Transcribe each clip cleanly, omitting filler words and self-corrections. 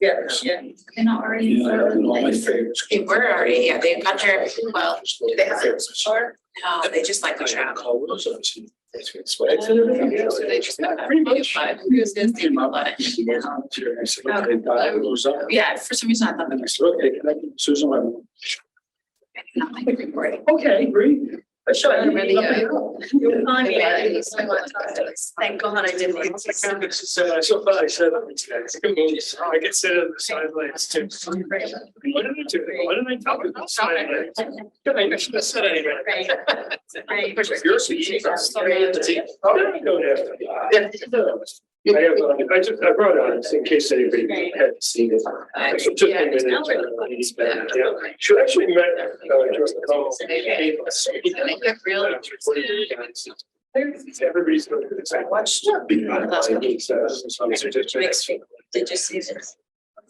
Yeah, yeah. They're not already. My favorites. They were already, yeah, they got their, well, do they have it? Sure. No, they just like to travel. So they just got Pretty much. Who's this? Yeah, for some reason I thought that was Susan. not my recording. Okay, great. Sure, I'm ready. You're fine, yeah. Thank God I didn't. I said, I can sit on the sidelines too. What did I do? What did I tell you? Sidelines. I should have said anything. Right. You're sweet. Oh, don't have to. I brought it on in case anybody hadn't seen it. It took a minute. Yeah. She actually met everybody's going to say, watch. Did you see this?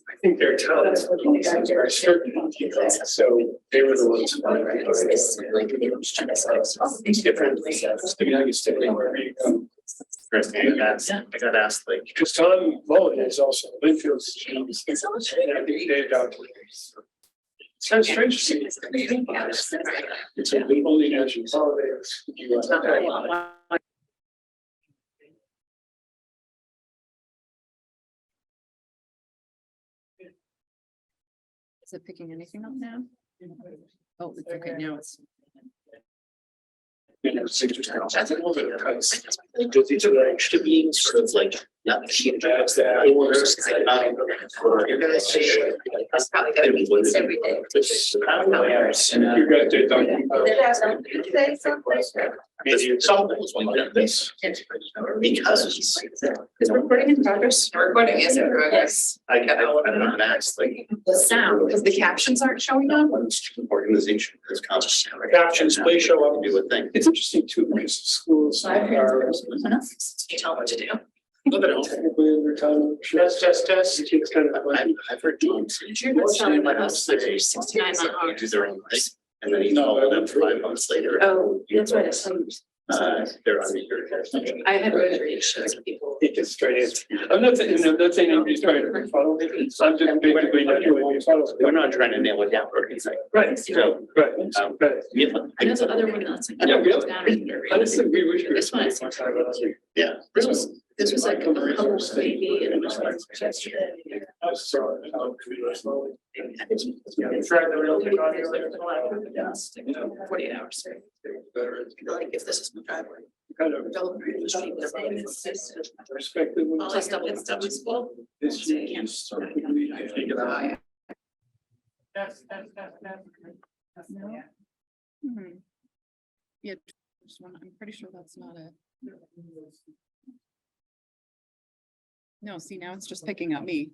I think their talents are certain. So they were the ones. It's different. I mean, I can stay anywhere you go. I got asked like. Because Tom Mullen is also Wakefield's. And I think they adopted. It's kind of strange to see. It's a only national holiday. Is it picking anything up now? Oh, it's okay, now it's. I think these are actually being sort of like, not machine jobs that they were. You're gonna say, that's probably gonna be once every day. You got to Because. Is recording in progress? Recording is in progress. I got asked like. The sound, because the captions aren't showing up. Organization has conscious. Captions, please show up. Do a thing. It's interesting too, because schools are You tell them what to do. technically under time. Test. It's kind of like. I've heard Tom's. That's not what else. There's 69 They do their own thing. And then you follow them 5 months later. Oh, that's right. They're on the. I had reservations with people. He gets straight in. I'm not saying anybody's trying to follow. I'm just basically not doing it. We're not trying to nail it down or anything. Right. So, Right. yeah. I know the other one that's like. Yeah, we have- down under- Honestly, we wish. This one is. Yeah. This was like a couple baby and it was like. I'm sorry. 48 hours. Like if this is my driveway. Kind of respected. All this stuff is double school. This year, I figured out. Yeah, just one, I'm pretty sure that's not it. No, see, now it's just picking up me.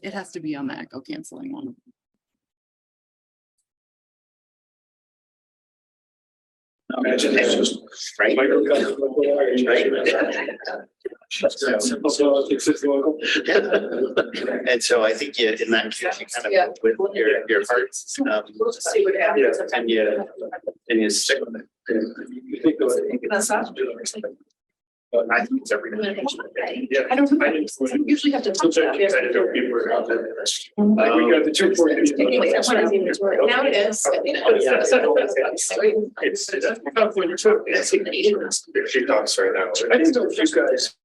It has to be on the echo canceling one. Imagine that's just. Right. And so I think you, in that case, you kind of with your hearts, We'll just see what happens. and you stick with it. You think of it. That's not. I think it's everything. Yeah. I don't usually have to. Talk about it. I know people are out there. Like we got the 240. Now it is. It's tough when you're talking. She talks right now. I didn't know if you guys.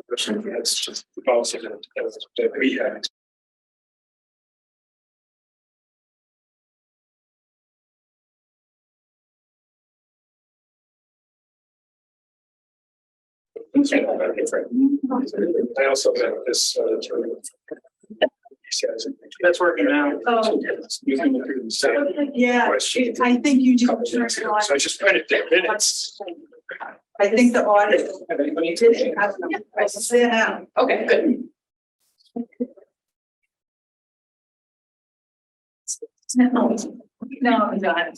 That's just the policy that we had. I also met this attorney. That's working now. You can look through the same Yeah, question. I think you Couple do. days ago. So I just printed the minutes. I think the audit. Have anybody Did it? I say it now. Okay, good. No, I'm not.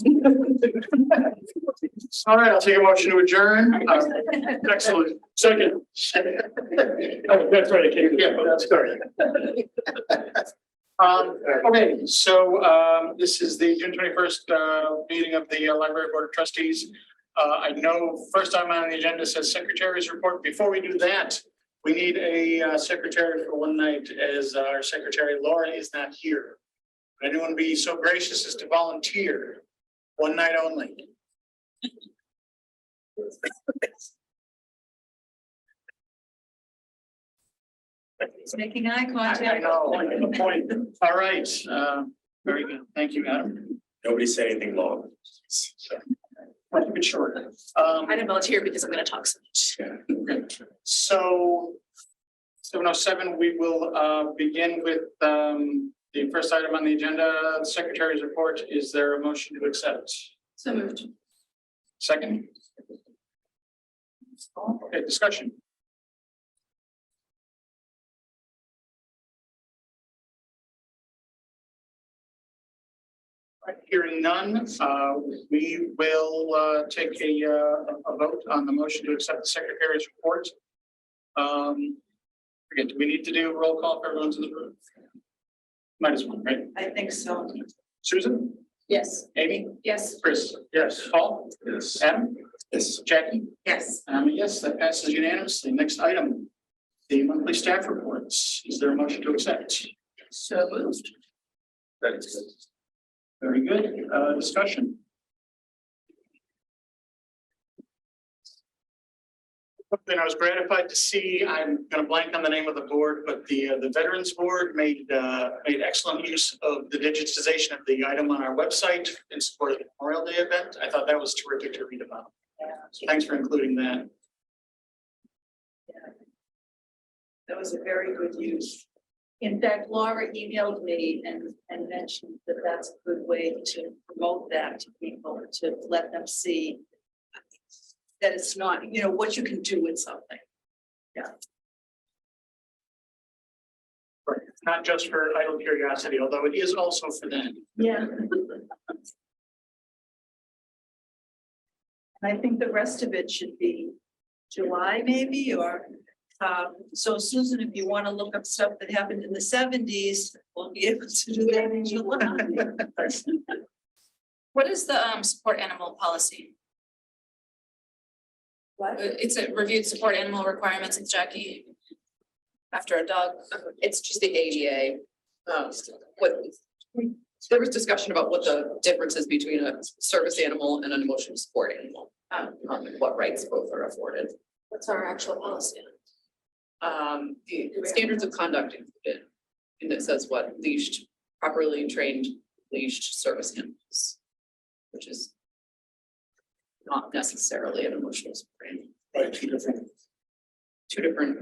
All right, I'll take a motion to adjourn. Excellent. Second. Oh, that's right. I can't. Yeah, that's correct. Okay, so this is the June 21st meeting of the Library Board of Trustees. I know first time on the agenda says secretary's report. Before we do that, we need a secretary for one night as our secretary Laura is not here. Would anyone be so gracious as to volunteer? One night only. He's making eye I contact. know, good point. All right, very good. Thank you, Adam. Nobody said anything long. I'll keep it short. I didn't volunteer because I'm gonna talk so much. So 7:07, we will begin with the first item on the agenda, the secretary's report. Is there a motion to accept? So moved. Second? Okay, discussion. Right, hearing none, we will take a vote on the motion to accept the secretary's report. Again, do we need to do a roll call for everyone's in the room? Might as well, right? I think so. Susan, Yes. Amy, Yes. Chris? Yes. Paul? Yes. Adam? Yes. Jackie? Yes. Yes, that passes unanimously. Next item, the monthly staff reports. Is there a motion to accept? So moved. Very good. Discussion. And I was gratified to see, I'm going to blank on the name of the board, but the Veterans Board made excellent use of the digitization of the item on our website in support of the Memorial Day event. I thought that was terrific to read about. So thanks for including that. That was a very good use. In fact, Laura emailed me and mentioned that that's a good way to promote that to people, to let them see that it's not, you know, what you can do with something. Right. It's not just for idle curiosity, although it is also for them. Yeah. I think the rest of it should be July maybe, or, so Susan, if you want to look up stuff that happened in the 70s, we'll be able to do that in July. What is the support animal policy? What? It's a reviewed support animal requirements with Jackie. After a dog. It's just the ADA. There was discussion about what the difference is between a service animal and an emotional support animal. What rights both are afforded. What's our actual policy? The standards of conduct included. And it says what leashed, properly trained leashed service animals. Which is not necessarily an emotional support animal. Right, two different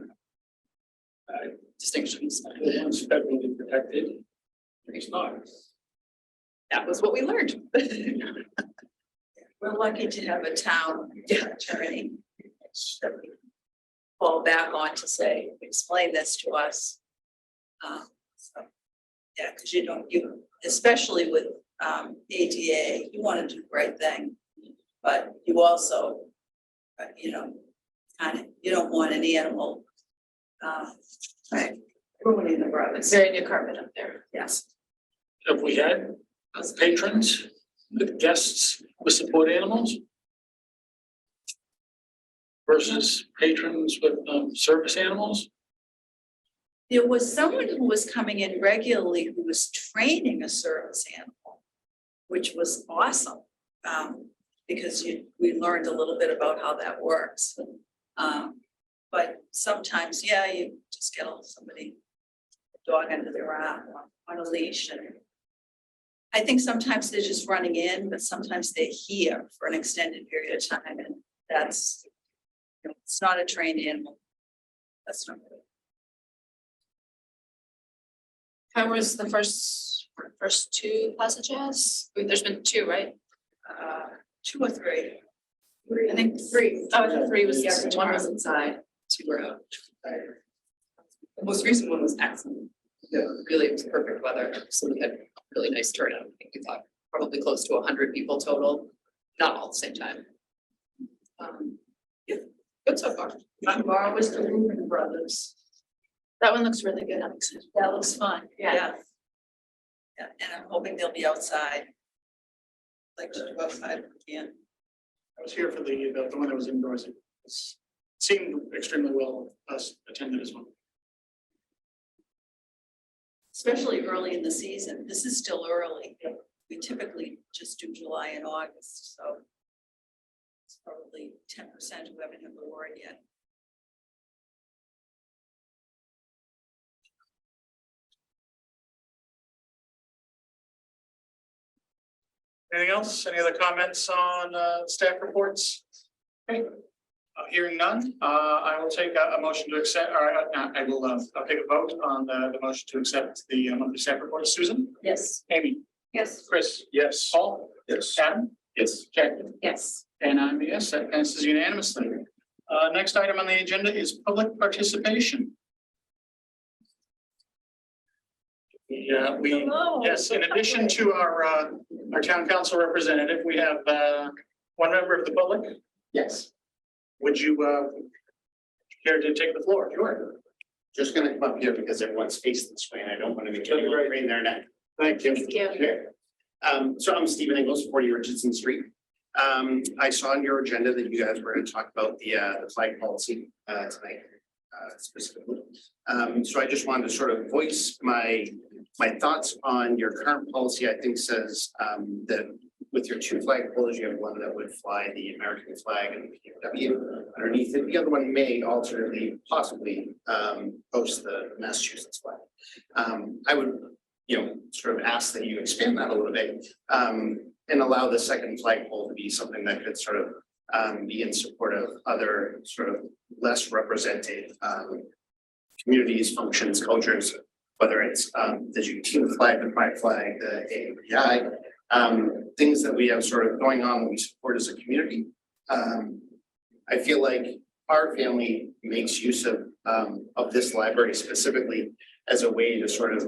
Distinctions. ones federally protected. It's not. That was what we learned. We're lucky to have a town attorney that we fall back on to say, explain this to us. So, yeah, because you especially with ADA, you want to do the right thing, but you also, you know, kind of, you don't want an animal ruining the road. It's very new carpet up there. Yes. Have we had patrons, with guests with support animals? Versus patrons with service animals? There was someone who was coming in regularly who was training a service animal, which was awesome. Because we learned a little bit about how that works. But sometimes, yeah, you just get somebody, a dog under their arm on a leash. And I think sometimes they're just running in, but sometimes they're here for an extended period of time. And that's, you know, it's not a trained animal. That's not good. How was the first two passages? There's been two, right? 2 or 3. I think 3. Oh, the 3 was Yes, one was tomorrow. inside, 2 were out. The most recent one was excellent. Yeah, really, it was perfect weather, so we had really nice turnout. I think we thought probably close to 100 people total, not all at the same time. Yeah, good so far. Tomorrow was the Rubin Brothers. That one looks really good. I'm excited. That looks fun. Yeah. Yeah, and I'm hoping they'll be outside. Like to go outside if we can. I was here for the one that was indoors. It seemed extremely well attended as well. Especially early in the season. This is still early. We typically just do July and August, so it's probably 10% who haven't had the word yet. Anything else? Any other comments on staff reports? Okay. Hearing none, I will take a motion to accept, or I will, I'll take a vote on the motion to accept the monthly staff report. Susan? Yes. Amy? Yes. Chris? Yes. Paul? Yes. Adam? Yes. Jackie? Yes. And I'm a yes, that passes unanimously. Next item on the agenda is public participation. Yeah, Hello. yes, in addition to our town council representative, we have one member of the public. Yes, Would you care to take the floor? Sure. just gonna come up here because everyone's facing this way and I don't want to be getting right in their neck. Thank you. Sure. So I'm Stephen Ingles, 40 Richardson Street. I saw on your agenda that you guys were going to talk about the flag policy tonight specifically. So I just wanted to sort of voice my thoughts on your current policy. I think says that with your two flag poles, you have one that would fly the American flag and the POW underneath it. The other one may alternately possibly post the Massachusetts flag. I would, sort of ask that you expand that a little bit and allow the second flagpole to be something that could sort of be in support of other sort of less represented communities, functions, cultures, whether it's the Juneteenth flag, the Pride flag, the AAPI, things that we have sort of going on that we support as a community. I feel like our family makes use of this library specifically as a way to sort of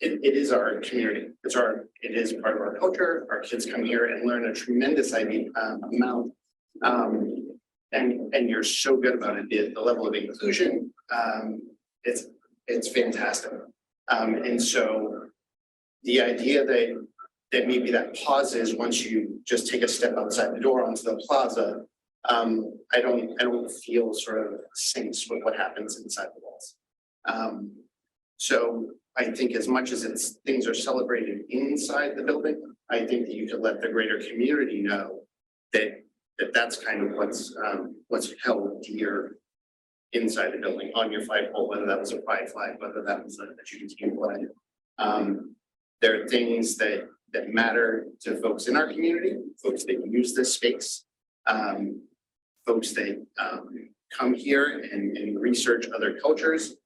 it is our community. It is part of our culture. Our kids come here and learn a tremendous amount. And you're so good about it. The level of inclusion, it's fantastic. And so the idea that maybe that pauses once you just take a step outside the door onto the plaza, I don't feel sort of syncs with what happens inside the walls. So I think as much as things are celebrated inside the building, I think that you could let the greater community know that that's kind of what's held dear inside the building on your flagpole, whether that was a pride flag, whether that was a Juneteenth flag. There are things that matter to folks in our community, folks that use this space, folks that come here and research other cultures.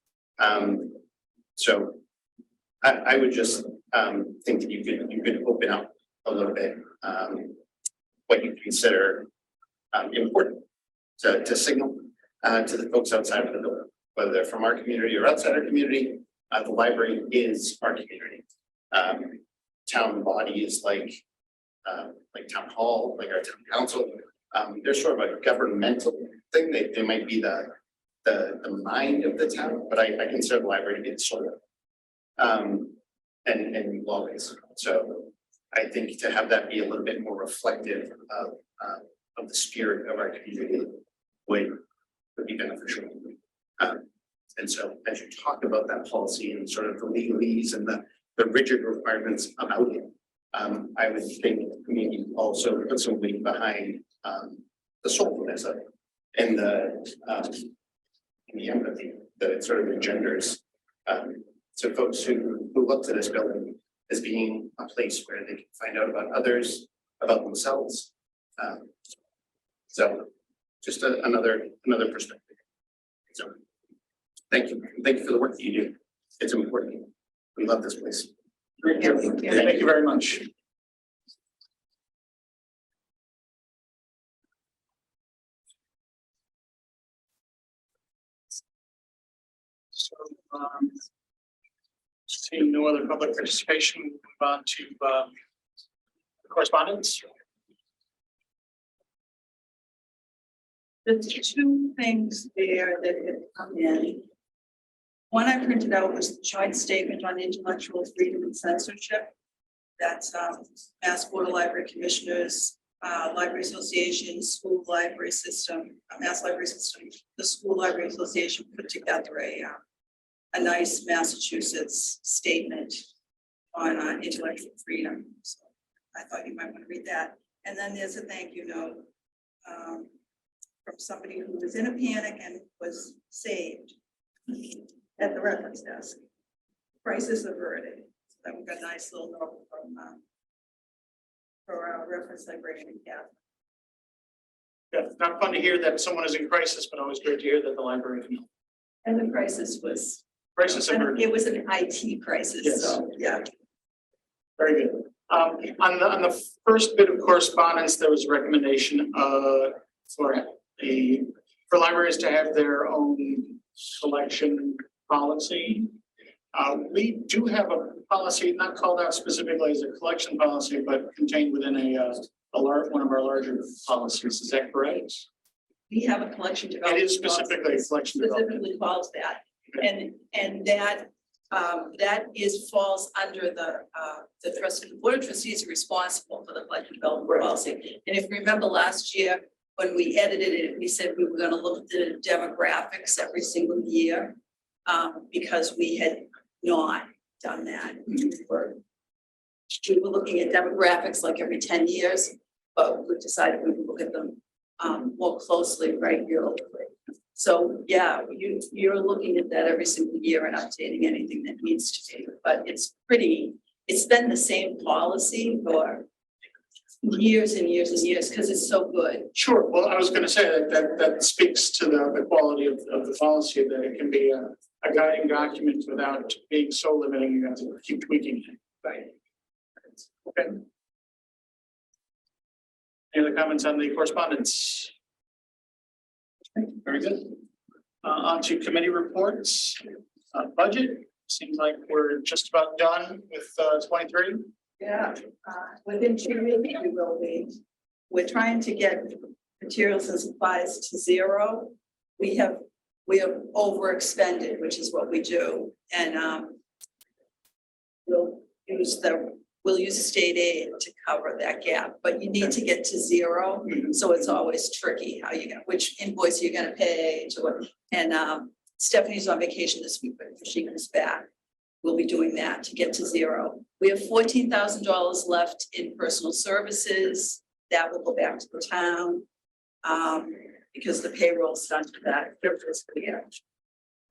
So I would just think that you could open up a little bit what you consider important to signal to the folks outside of the building, whether they're from our community or outside our community. The library is our community. Town bodies like town hall, like our town council. They're sort of a governmental thing. They might be the mind of the town, but I consider the library to be the soul. And always. So I think to have that be a little bit more reflective of the spirit of our community would be beneficial. And so as you talk about that policy and sort of the legalese and the rigid requirements about it, I would think maybe also put some weight behind the soulfulness of it and the empathy that it sort of engenders. So folks who look to this building as being a place where they can find out about others, about themselves. So just another perspective. So thank you for the work that you do. It's important. We love this place. Thank you very much. So, seeing no other public participation, move on to correspondence. There's two things there that have come in. One I printed out was the joint statement on intellectual freedom and censorship. That's Mass Board of Library Commissioners, Library Association, School Library System, Mass Library System, the School Library Association put together a nice Massachusetts statement on intellectual freedom. So I thought you might want to read that. And then there's a thank you note from somebody who was in a panic and was saved at the reference desk. Crisis averted. So that we got a nice little note from for our reference librarian. Yeah. Yeah, it's not fun to hear that someone is in crisis, but always great to hear that the library can help. And the crisis was, Crisis averted. it was an IT crisis, Yes. so, yeah. Very good. On the first bit of correspondence, there was a recommendation for libraries to have their own collection policy. We do have a policy, not called out specifically as a collection policy, but contained within one of our larger policies. Is that correct? We have a collection It development. is specifically a collection development. Specifically calls that, and that falls under the trustee, the board of trustees are responsible for the collection development policy. And if you remember last year, when we edited it, we said we were gonna look at the demographics every single year. Because we had not done that. We were looking at demographics like every 10 years, but we decided we would look at them more closely regularly. So yeah, you're looking at that every single year and updating anything that needs to be, but it's been the same policy for years and years and years, because it's so good. Sure. Well, I was going to say that speaks to the quality of the policy, that it can be a guiding document without being so limiting. You have to keep tweaking it. Right. Okay. Any other comments on the correspondence? Okay, very good. On to committee reports. Budget, seems like we're just about done with 23. Yeah, within 2 weeks, we will be. We're trying to get materials and supplies to zero. We have overexpended, which is what we do, and we'll use state aid to cover that gap, but you need to get to zero. So it's always tricky how you get, which invoice you're gonna pay to what. And Stephanie's on vacation this week, but if she comes back, we'll be doing that to get to zero. We have $14,000 left in personal services. That will go back to the town. Because the payroll's done to that fiscal year.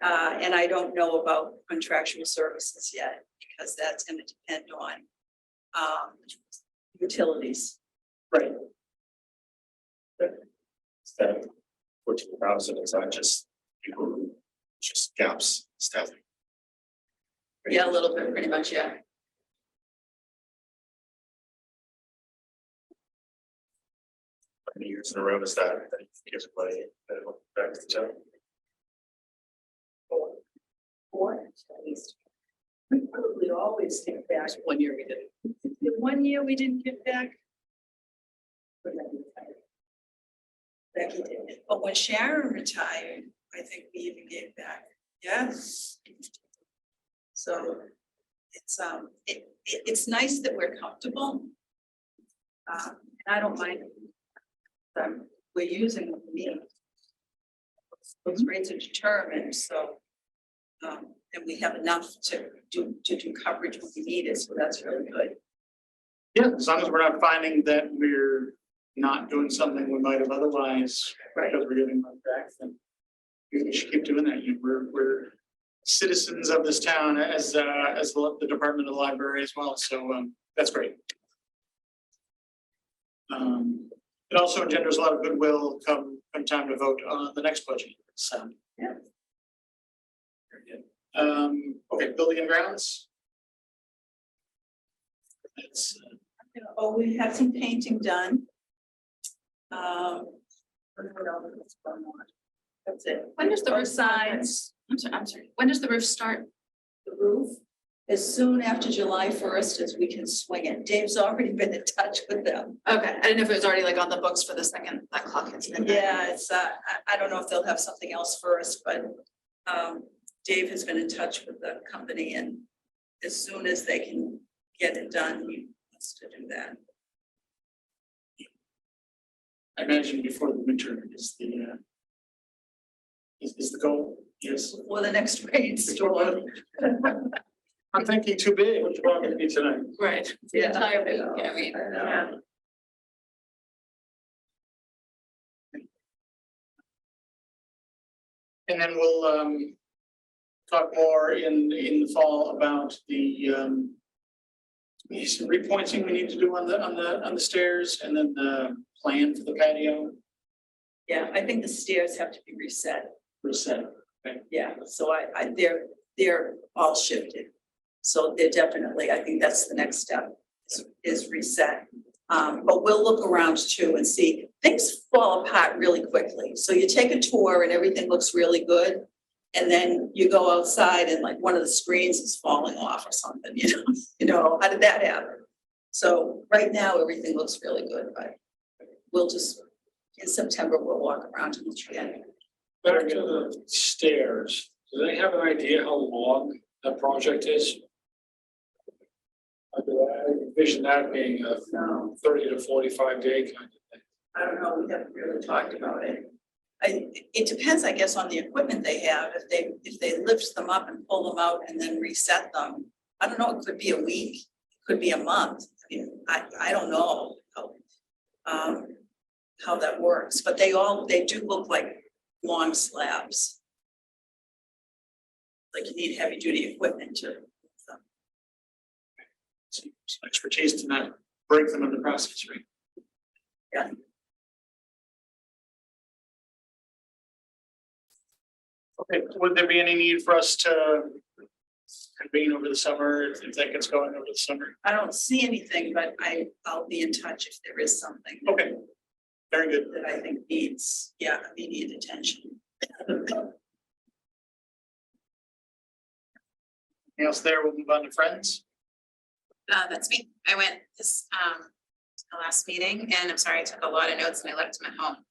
And I don't know about contractual services yet, because that's gonna depend on utilities. Right. Instead of 14,000, it's not just people who just gaps staffing. Yeah, a little bit, pretty much, yeah. How many years in a row is that gives money back to the town? Or at least. We probably always give back. 1 year we did. The 1 year we didn't give back. Becky did, but when Sharon retired, I think we even gave back. Yes. So it's nice that we're comfortable. And I don't mind. We're using what we need. Those rates are determined, so. And we have enough to do coverage when we need it, so that's really good. Yeah, as long as we're not finding that we're not doing something we might have otherwise, Right. because we're giving money back, then we should keep doing that. We're citizens of this town as the Department of the Library as well, so that's great. It also engenders a lot of goodwill come time to vote on the next budget, so. Yeah. Very good. Okay, building and grounds. It's Oh, we have some painting done. That's it. When does the Both roof sides, I'm sorry, when does the roof start? the roof, as soon after July 1st as we can swing it. Dave's already been in touch with them. Okay, I didn't know if it was already like on the books for the second, that clock hits midnight. Yeah, it's, I don't know if they'll have something else first, but Dave has been in touch with the company, and as soon as they can get it done, he wants to do that. I imagine before the winter is the is the goal, yes. For the next rainstorm. I'm thinking too big, what's wrong with me tonight? Right, the Yeah. entire week, I mean. Yeah. And then we'll talk more in the fall about the some repointing we need to do on the stairs, and then the plan for the patio Yeah, I think the stairs have to be reset. reset. Yeah, so they're all shifted. So they're definitely, I think that's the next step is reset. But we'll look around too and see, things fall apart really quickly. So you take a tour and everything looks really good. And then you go outside and like one of the screens is falling off or something, how did that happen? So right now, everything looks really good, but we'll just, in September, we'll walk around and look again. Back to the stairs, do they have an idea how long that project is? I envision that being a No, 30 to 45 day kind of thing. I don't know, we haven't really talked about it. It depends, I guess, on the equipment they have. If they lift them up and pull them out and then reset them, I don't know, it could be a week, it could be a month. I mean, I don't know how that works, but they do look like long slabs. Like you need heavy duty equipment to. Some expertise to not break them in the process, right? Yeah. Okay, would there be any need for us to convene over the summer, if that gets going over the summer? I don't see anything, but I'll be in touch if there is something. Okay, very good. That I think needs, immediate attention. Anything else there? We'll move on to friends. That's me. I went this, the last meeting, and I'm sorry, I took a lot of notes and I left them at home.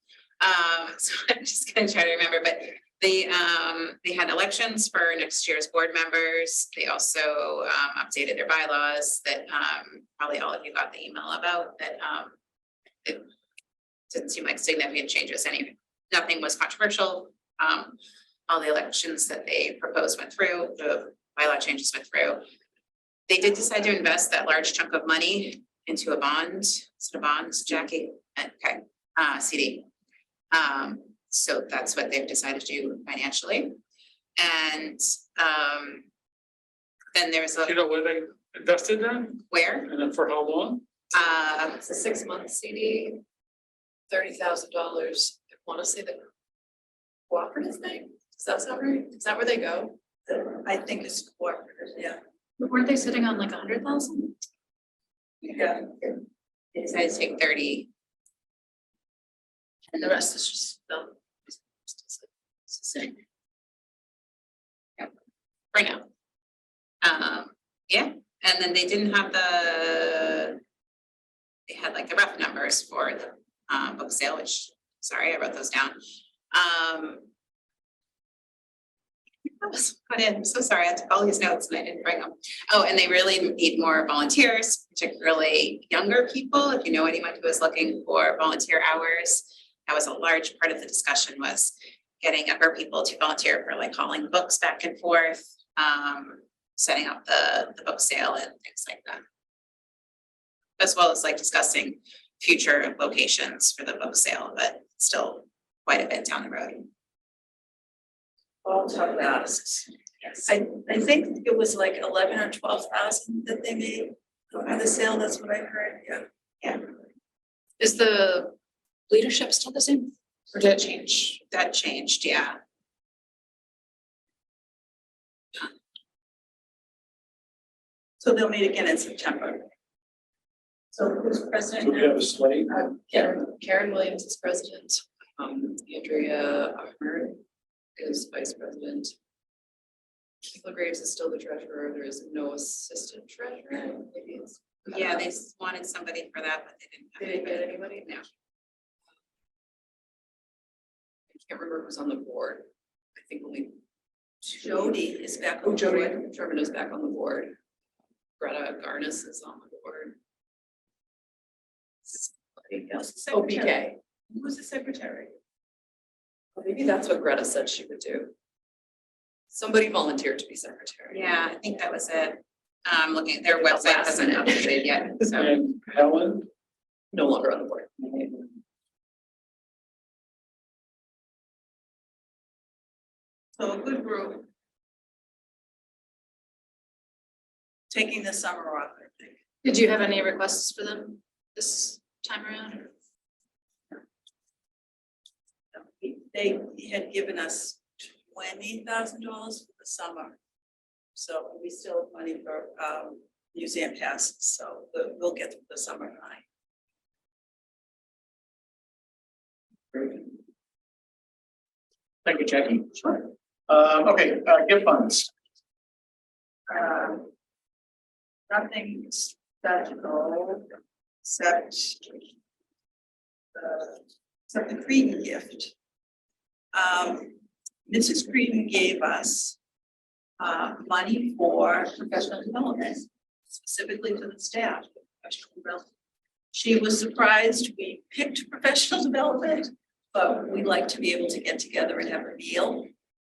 So I'm just gonna try to remember, but they had elections for next year's board members. They also, updated their bylaws that, probably all of you got the email about that, it didn't seem like significant changes. Nothing was controversial. All the elections that they proposed went through, the bylaw changes went through. They did decide to invest that large chunk of money into a bond, is it a bond, Jackie? Okay, CD. So that's what they've decided to do financially. And then there's You know where they invested in where? and then for how long? It's a 6-month CD, $30,000. I want to say the cooperative thing. Does that sound right? Is that where they go? I think it's cooperative, yeah. Weren't they sitting on like 100,000? Yeah. They decided to take 30. And the rest is just the. Right now. Yeah, and then they didn't have they had like the rough numbers for the book sale, which, sorry, I wrote those down. That was put in, I'm so sorry, I took all these notes and I didn't bring them. Oh, and they really need more volunteers, particularly younger people. If you know anyone who is looking for volunteer hours, that was a large part of the discussion, was getting younger people to volunteer for like hauling books back and forth, setting up the book sale and things like that. As well as like discussing future locations for the book sale, but still quite a bit down the road. All tough asks. Yes. I think it was like 11 or 12,000 that they made on the sale. That's what I heard. Yeah. Is the leadership still the same? Or did it change? That changed, yeah. So they'll meet again in September. So who's president Do we now? have a slate? Karen Williams is president. Andrea Ahmed is vice president. Keithla Graves is still the treasurer. There is no assistant treasurer. Maybe it's. Yeah, they wanted somebody for that, but they didn't have They didn't get anybody? No. I can't remember who's on the board. I think only Jody is back Oh, on Jody board. Sherman is back on the board. Greta Garnis is on the board. Somebody else. Oh, BK. Who's the secretary? Maybe that's what Greta said she would do. Somebody volunteered to be secretary. Yeah, I think that was it. Looking at their website hasn't updated yet, so. And Helen? No longer on the board. So a good group. Taking the summer off, I think. Did you have any requests for them this time around? They had given us $20,000 for the summer. So we still have money for museum passes, so we'll get through the summer fine. Thank you, Jackie. Sure. Okay, gift funds. Nothing special except the Cretan gift. Mrs. Cretan gave us money for professional development, specifically to the staff. Professional development. She was surprised we picked professional development, but we like to be able to get together and have a meal.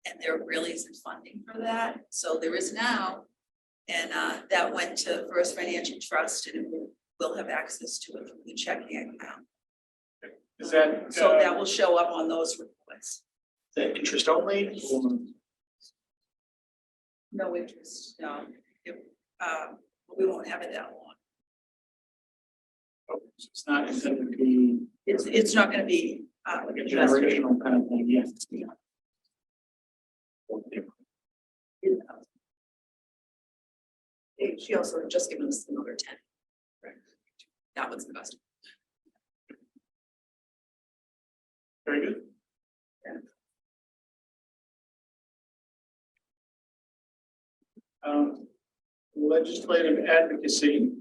And there really isn't funding for that, so there is now. And that went to First Financial Trust, and we'll have access to it through the checking account. Is that? So that will show up on those reports. The interest only? No interest, no. We won't have it that long. It's not intended to be It's not gonna be like a generational kind of thing, yeah. She also had just given us another 10. Right. That was the best. Very good. Legislative advocacy.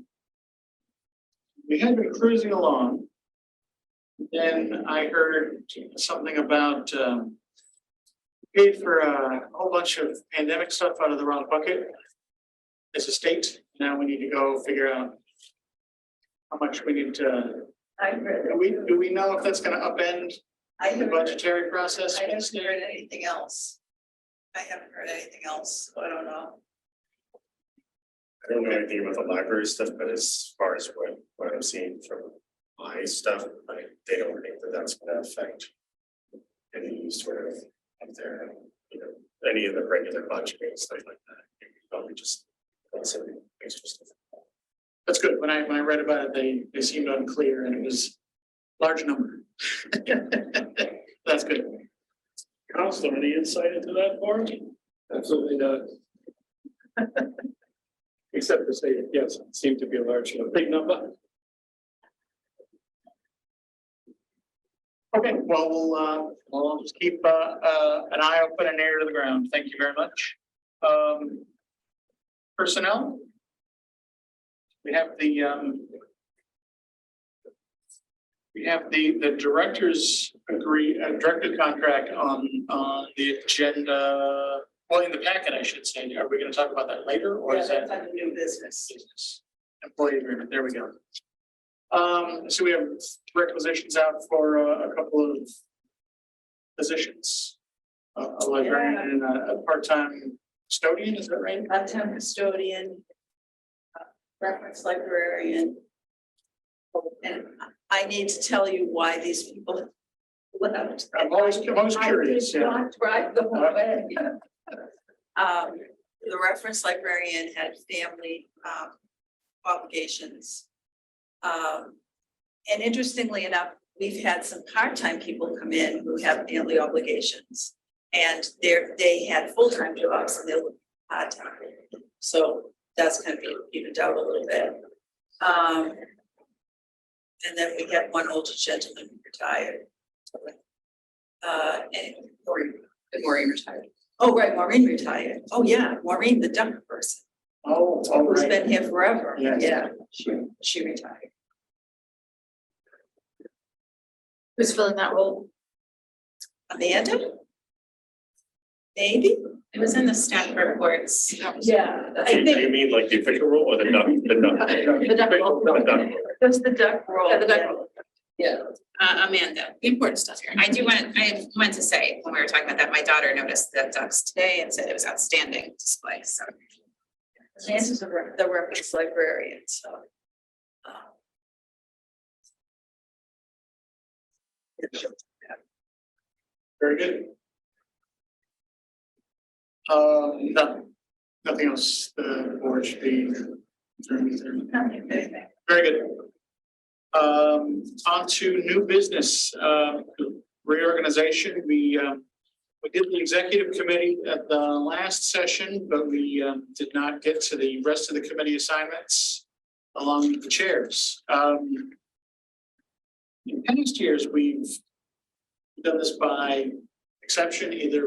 We had been cruising along. Then I heard something about paid for a whole bunch of pandemic stuff out of the wrong bucket. As a state, now we need to go figure out how much we need to. Do we know if that's going to upend the budgetary process? I haven't heard anything else. I haven't heard anything else, so I don't know. I don't know anything about the library stuff, but as far as what I'm seeing from my stuff, like, they don't think that that's gonna affect any sort of up there, you know, any of the regular budgeting and stuff like that. Probably just. That's good. When I read about it, they seemed unclear and it was large number. That's good. Council, any insight into that for us? Absolutely not. Except to say, yes, it seemed to be a big number. Okay, well, we'll just keep an eye open and ear to the ground. Thank you very much. Personnel. We have the director's director contract on the agenda. Well, in the packet, I should say. Are we going to talk about that later, or is that under new business? Employee agreement? There we go. So we have requisitions out for a couple of positions. A librarian and a part-time custodian, is that right? Part-time custodian, reference librarian. And I need to tell you why these people left. I'm always curious. I did Yeah. not drive the whole way. The reference librarian had family obligations. And interestingly enough, we've had some part-time people come in who have family obligations. And they had full-time jobs and they were part-time. So that's kind of evened out a little bit. And then we had one older gentleman who retired. And Maureen retired. oh, right, Maureen retired. Oh, yeah, Maureen, the duck person, Oh, who's right. been here forever. Yes. Yeah, she retired. Who's filling that role? Amanda? Maybe? It was in the staff reports. Yeah, I Do you think mean like the official role or the duck? The duck. The duck role. The duck. that's the duck role. Yeah, the duck yeah. role. Yeah. Amanda, The important stuff here. I wanted to say, when we were talking about that, my daughter noticed the ducks today and said it was outstanding display, so. Nancy's the reference librarian, so. Very good. Nothing else, the board should be. Very good. On to new business, reorganization. We did the executive committee at the last session, but we did not get to the rest of the committee assignments along with the chairs. In past years, we've done this by exception. Either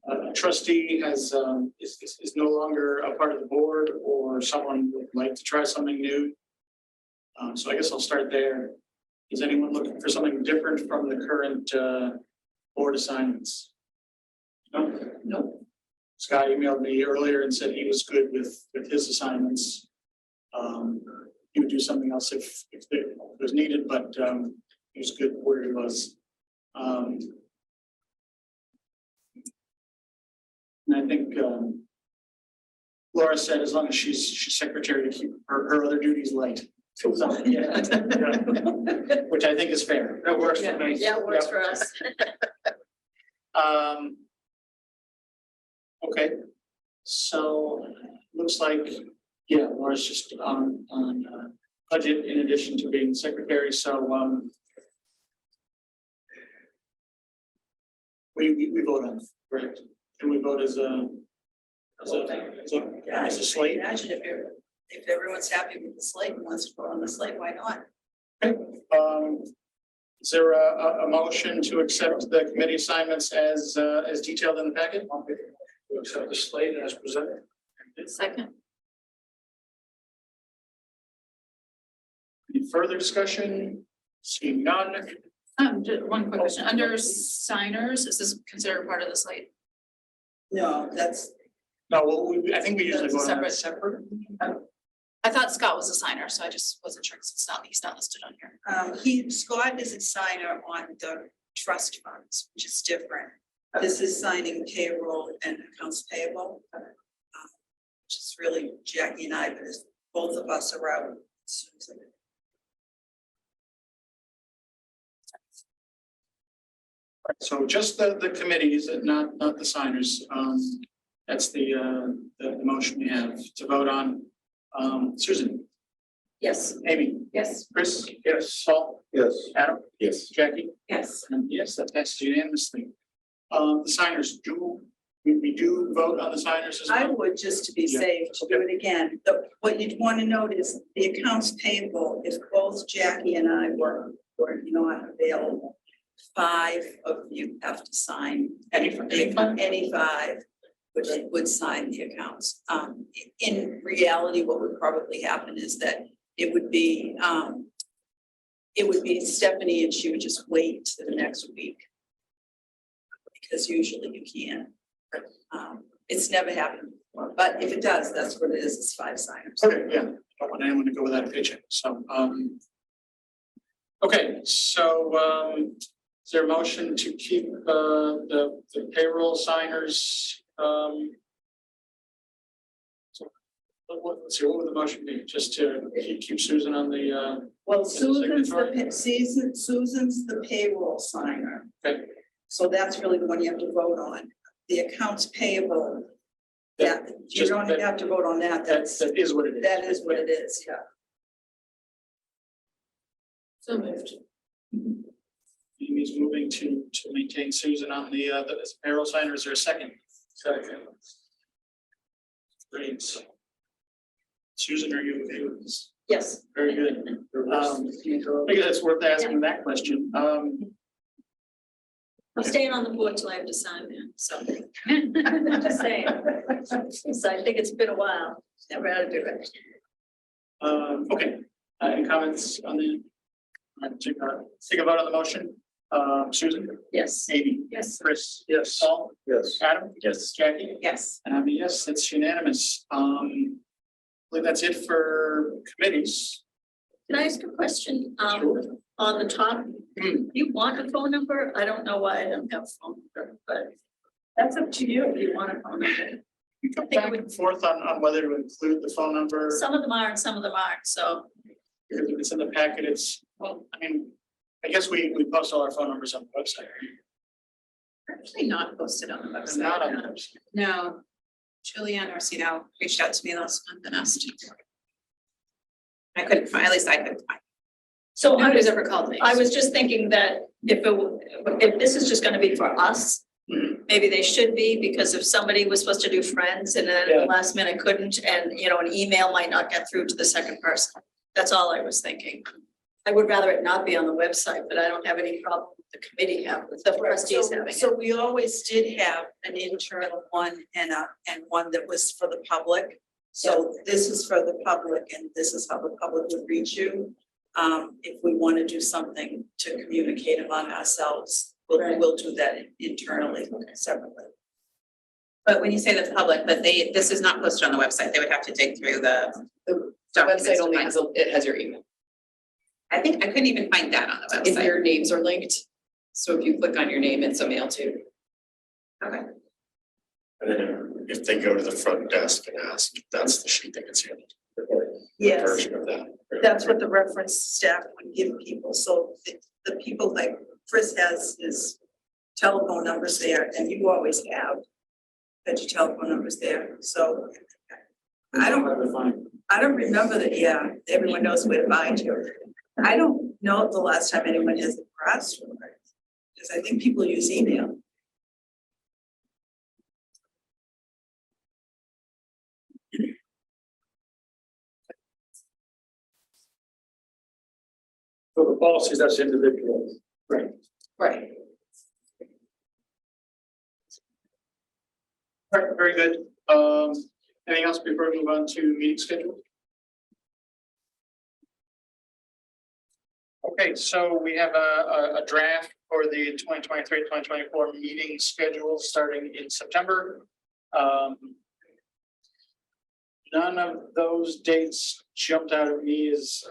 a trustee has is no longer a part of the board, or someone would like to try something new. So I guess I'll start there. Is anyone looking for something different from the current board assignments? No, no. Scott emailed me earlier and said he was good with his assignments. He would do something else if it was needed, but he was good where he was. And I think Laura said as long as she's secretary to keep her other duties light. So, yeah. Which I think is fair. That works for me. Yeah, it works for us. Okay, so looks like, yeah, Laura's just on budget in addition to being secretary, so we vote on it, correct? And we vote as a slate. Imagine if everyone's happy with the slate and wants to vote on the slate, why not? Is there a motion to accept the committee assignments as detailed in the packet? To accept the slate as presented. Second. Any further discussion? Seeing none. Just one quick question. Under signers, is this considered part of the slate? No, that's, No, well, I think we usually That's vote on that separate. separate. I thought Scott was a signer, so I just wasn't sure because he's not listed on here. Scott is a signer on the trust funds, which is different. This is signing payroll and accounts payable. Which is really Jackie and I, but both of us are out. So just the committees, not the signers. That's the motion we have to vote on. Susan, Yes. Amy, Yes. Chris, yes, Paul, Yes. Adam, Yes. Jackie, Yes. and yes, that passes unanimously. The signers, we do vote on the signers as I well? would, just to be Yeah. safe, to do it again. What you'd want to note is the accounts payable, if both Jackie and I were not available, 5 of you have to sign. Any Five would sign the accounts. In reality, what would probably happen is that it would be Stephanie, and she would just wait to the next week. Because usually you can. It's never happened before, but if it does, that's what it is, it's 5 signers. Okay, yeah, don't want anyone to go without a paycheck, so, okay, so, is there a motion to keep, the payroll signers, so, let's see, what would the motion be, just to keep Susan on the, Well, signatory? Susan's the payroll signer. Okay. So that's really the one you have to vote on. The accounts payable, that, you Just don't that- have to vote on that, that is what it is. that is what it is, yeah. So moved. Amy's moving to maintain Susan on the as a payroll signer. Is there a second? Second. Great. Susan, are you okay with this? Yes. Very good. I guess it's worth asking that question. I'm staying on the board till I have to sign there, so. I'm just saying. So I think it's been a while. Never had to do it. Okay, any comments on the? Take a vote on the motion. Susan, Yes. Amy, Yes. Chris, yes, Paul, Yes. Adam, Yes. Jackie, Yes. and I'm a yes, it's unanimous. I believe that's it for committees. Can I ask a question? On the top, you want a phone number? I don't know why I don't have a phone number, but that's up to you if you want a phone number. We come back and forth on whether to include the phone number. Some of them are and some of them aren't, so. Because if it's in the packet, it's, well, I mean, I guess we post all our phone numbers on the website. Actually not posted on the It's website. not on the website. No. Julianne Orsino reached out to me last month and asked. I couldn't find, at least I couldn't find. So I Nobody's was, ever called me. I was just thinking that if this is just gonna be for us, maybe they should be, because if somebody was supposed to do friends and then at Yeah. the last minute couldn't, and an email might not get through to the second person. That's all I was thinking. I would rather it not be on the website, but I don't have any problem with the committee have, with the trustees having it. So we always did have an internal one and one that was for the public. So this is for the public and this is how the public would reach you. If we want to do something to communicate among ourselves, we'll do that internally separately. But when you say the public, but this is not posted on the website, they would have to dig through the The documents website to only find- has, it has your email. I think I couldn't even find that on the If website. your names are linked, so if you click on your name, it's a mail too. Okay. And then if they go to the front desk and ask, that's the sheet that gets handed. Yes. Version of that. That's what the reference staff would give people, so the people like Chris has his telephone numbers there, and you always have. Had your telephone numbers there, so. I don't remember that, yeah, everyone knows where to find you. I don't know the last time anyone has asked for it, because I think people use email. For the policies, that's individual. Right. Right. All right, very good. Anything else before we move on to meeting schedule? Okay, so we have a draft for the 2023-2024 meeting schedule starting in September. None of those dates jumped out at me as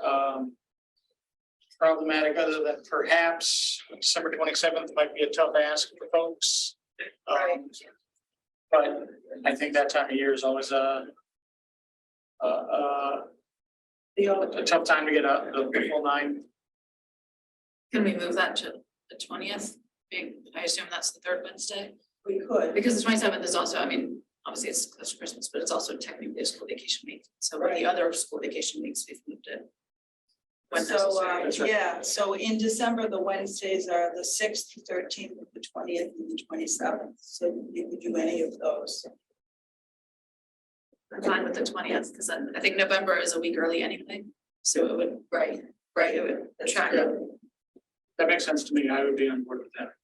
problematic, other than perhaps December 27th might be a tough ask for folks. But I think that time of year is always a tough time to get the full nine. Can we move that to the 20th? I assume that's the third Wednesday, We could. because the 27th is also, I mean, obviously it's close to Christmas, but it's also technically a school vacation week. So with the other school vacation weeks, we've moved it. When So, necessary. yeah, so in December, the Wednesdays are the 6th, the 13th, the 20th, and the 27th, so you could do any of those. I'm fine with the 20th, because I think November is a week early anyway, so it would, right, it would track. That makes sense to me. I would be on board with that.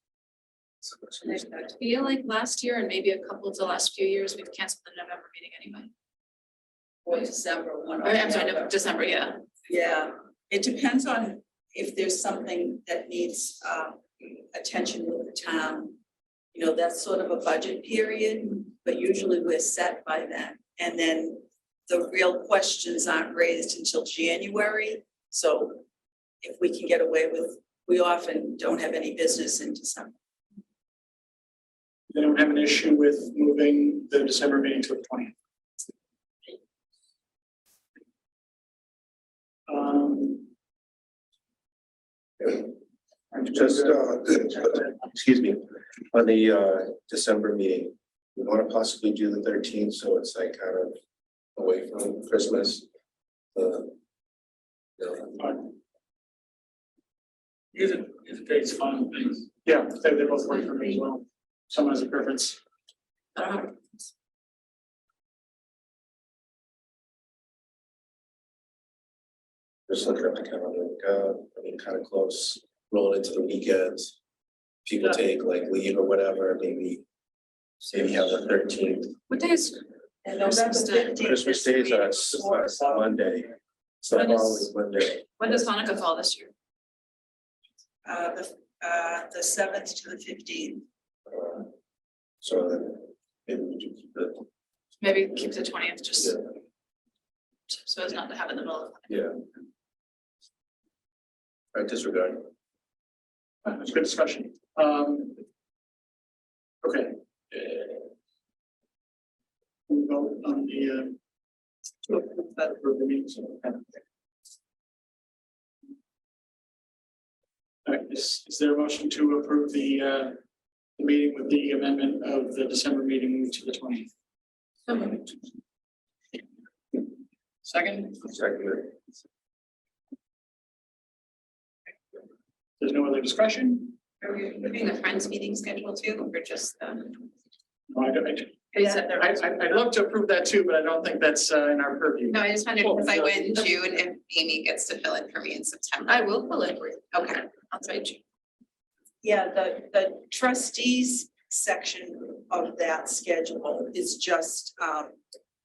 I feel like last year and maybe a couple of the last few years, we've canceled the November meeting anyway. Or December, one. Or, I'm sorry, no, December, yeah. Yeah, it depends on if there's something that needs attention with the town. That's sort of a budget period, but usually we're set by then. And then the real questions aren't raised until January. So if we can get away with, we often don't have any business in December. They don't have an issue with moving the December meeting to the 20th. Just, excuse me, on the December meeting, we want to possibly do the 13th, so it's like kind of away from Christmas. Either date's fine. Yeah, they both work for me as well. Someone has a preference. I don't know. Just looking at my calendar, kind of close, rolling into the weekend. People take like leave or whatever, maybe have the 13th. What day is And November Christmas Day? 15th Christmas is Day is before a Monday. So When is- always Monday. When does Hanukkah fall this year? the 7th to the 15th. So then maybe we do keep it, Maybe keep the 20th, just yeah, so as not to have it in the middle of. yeah. Disregard. That's good discussion. Okay. We vote on the to approve that for the meetings. All right, is there a motion to approve the meeting with the amendment of the December meeting to the 20th? Second? Second. There's no other discussion? Are we moving the Friends meeting schedule too, or just, No, I don't. Yeah. I'd love to approve that too, but I don't think that's in our purview. no, I just wondered because I went in June if Amy gets to fill in for me in September. I will fill it for you. Okay, I'll trade you. Yeah, the trustees section of that schedule is just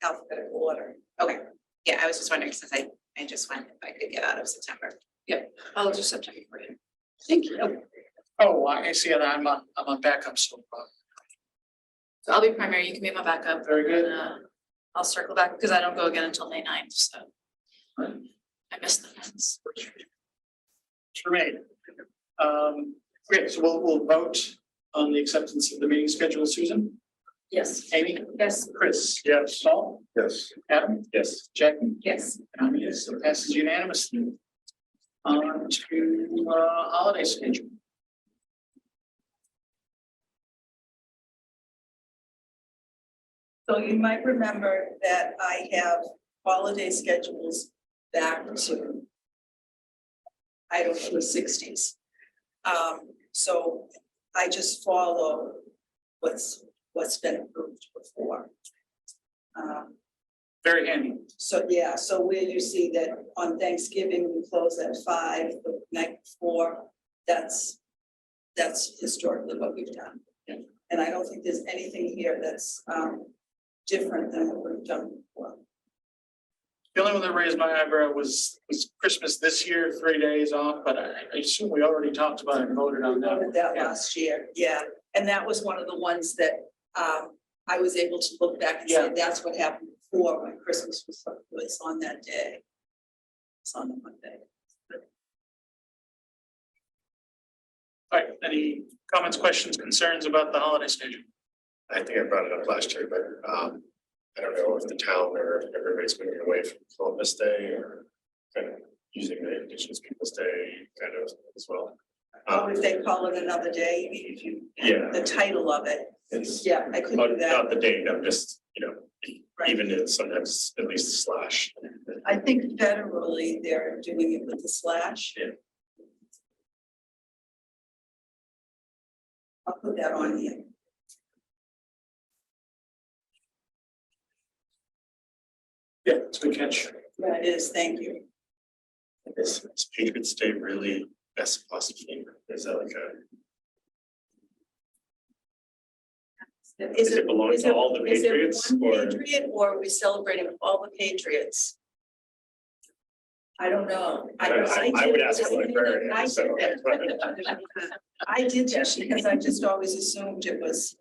alphabetical order. okay. Yeah, I was just wondering since I just went if I could get out of September. I'll do September for you. Thank you. Oh, I see it. I'm on backup, so So I'll be primary, you can be my backup. very good. And, I'll circle back because I don't go again until May 9th, so. I missed the fence. It's remained. Okay, so we'll vote on the acceptance of the meeting schedule. Susan, Yes. Amy, Yes. Chris, yes, Paul, Yes. Adam, Yes. Jackie. Yes. And I'm a yes, so it passes unanimously. On to holiday schedule. So you might remember that I have holiday schedules back to, I don't know, the 60s. So I just follow what's been approved before. Very handy. So, yeah, so where you see that on Thanksgiving, we close at 5, the night before, that's historically what we've done. Yeah. And I don't think there's anything here that's different than what we've done before. The only one that raised my eyebrow was Christmas this year, 3 days off, but I assume we already talked about it and voted on We that. voted that Yeah. last year, yeah, and that was one of the ones that I was able to look back and Yeah. say, that's what happened before when Christmas was on that day. It's on the Monday. All right, any comments, questions, concerns about the holiday schedule? I think I brought it up last year, but I don't know if the town or if everybody's moving away from Columbus Day or kind of using the Indigenous Peoples' Day kind of as well. If they call it another day, if you, Yeah. the title of it, It's yeah, I could not do that. the date, I'm just, Right. even it's sometimes at least a slash. I think federally, they're doing it with the slash. Yeah. I'll put that on here. Yeah, it's a good catch. Yeah, it is, thank you. Is Patriots Day really best apostrophe? Is that like Does it belong to all the Patriots, Is it one or- patriot or are we celebrating all the patriots? I don't know. I would ask a librarian, I so. did I did that because I just always assumed it was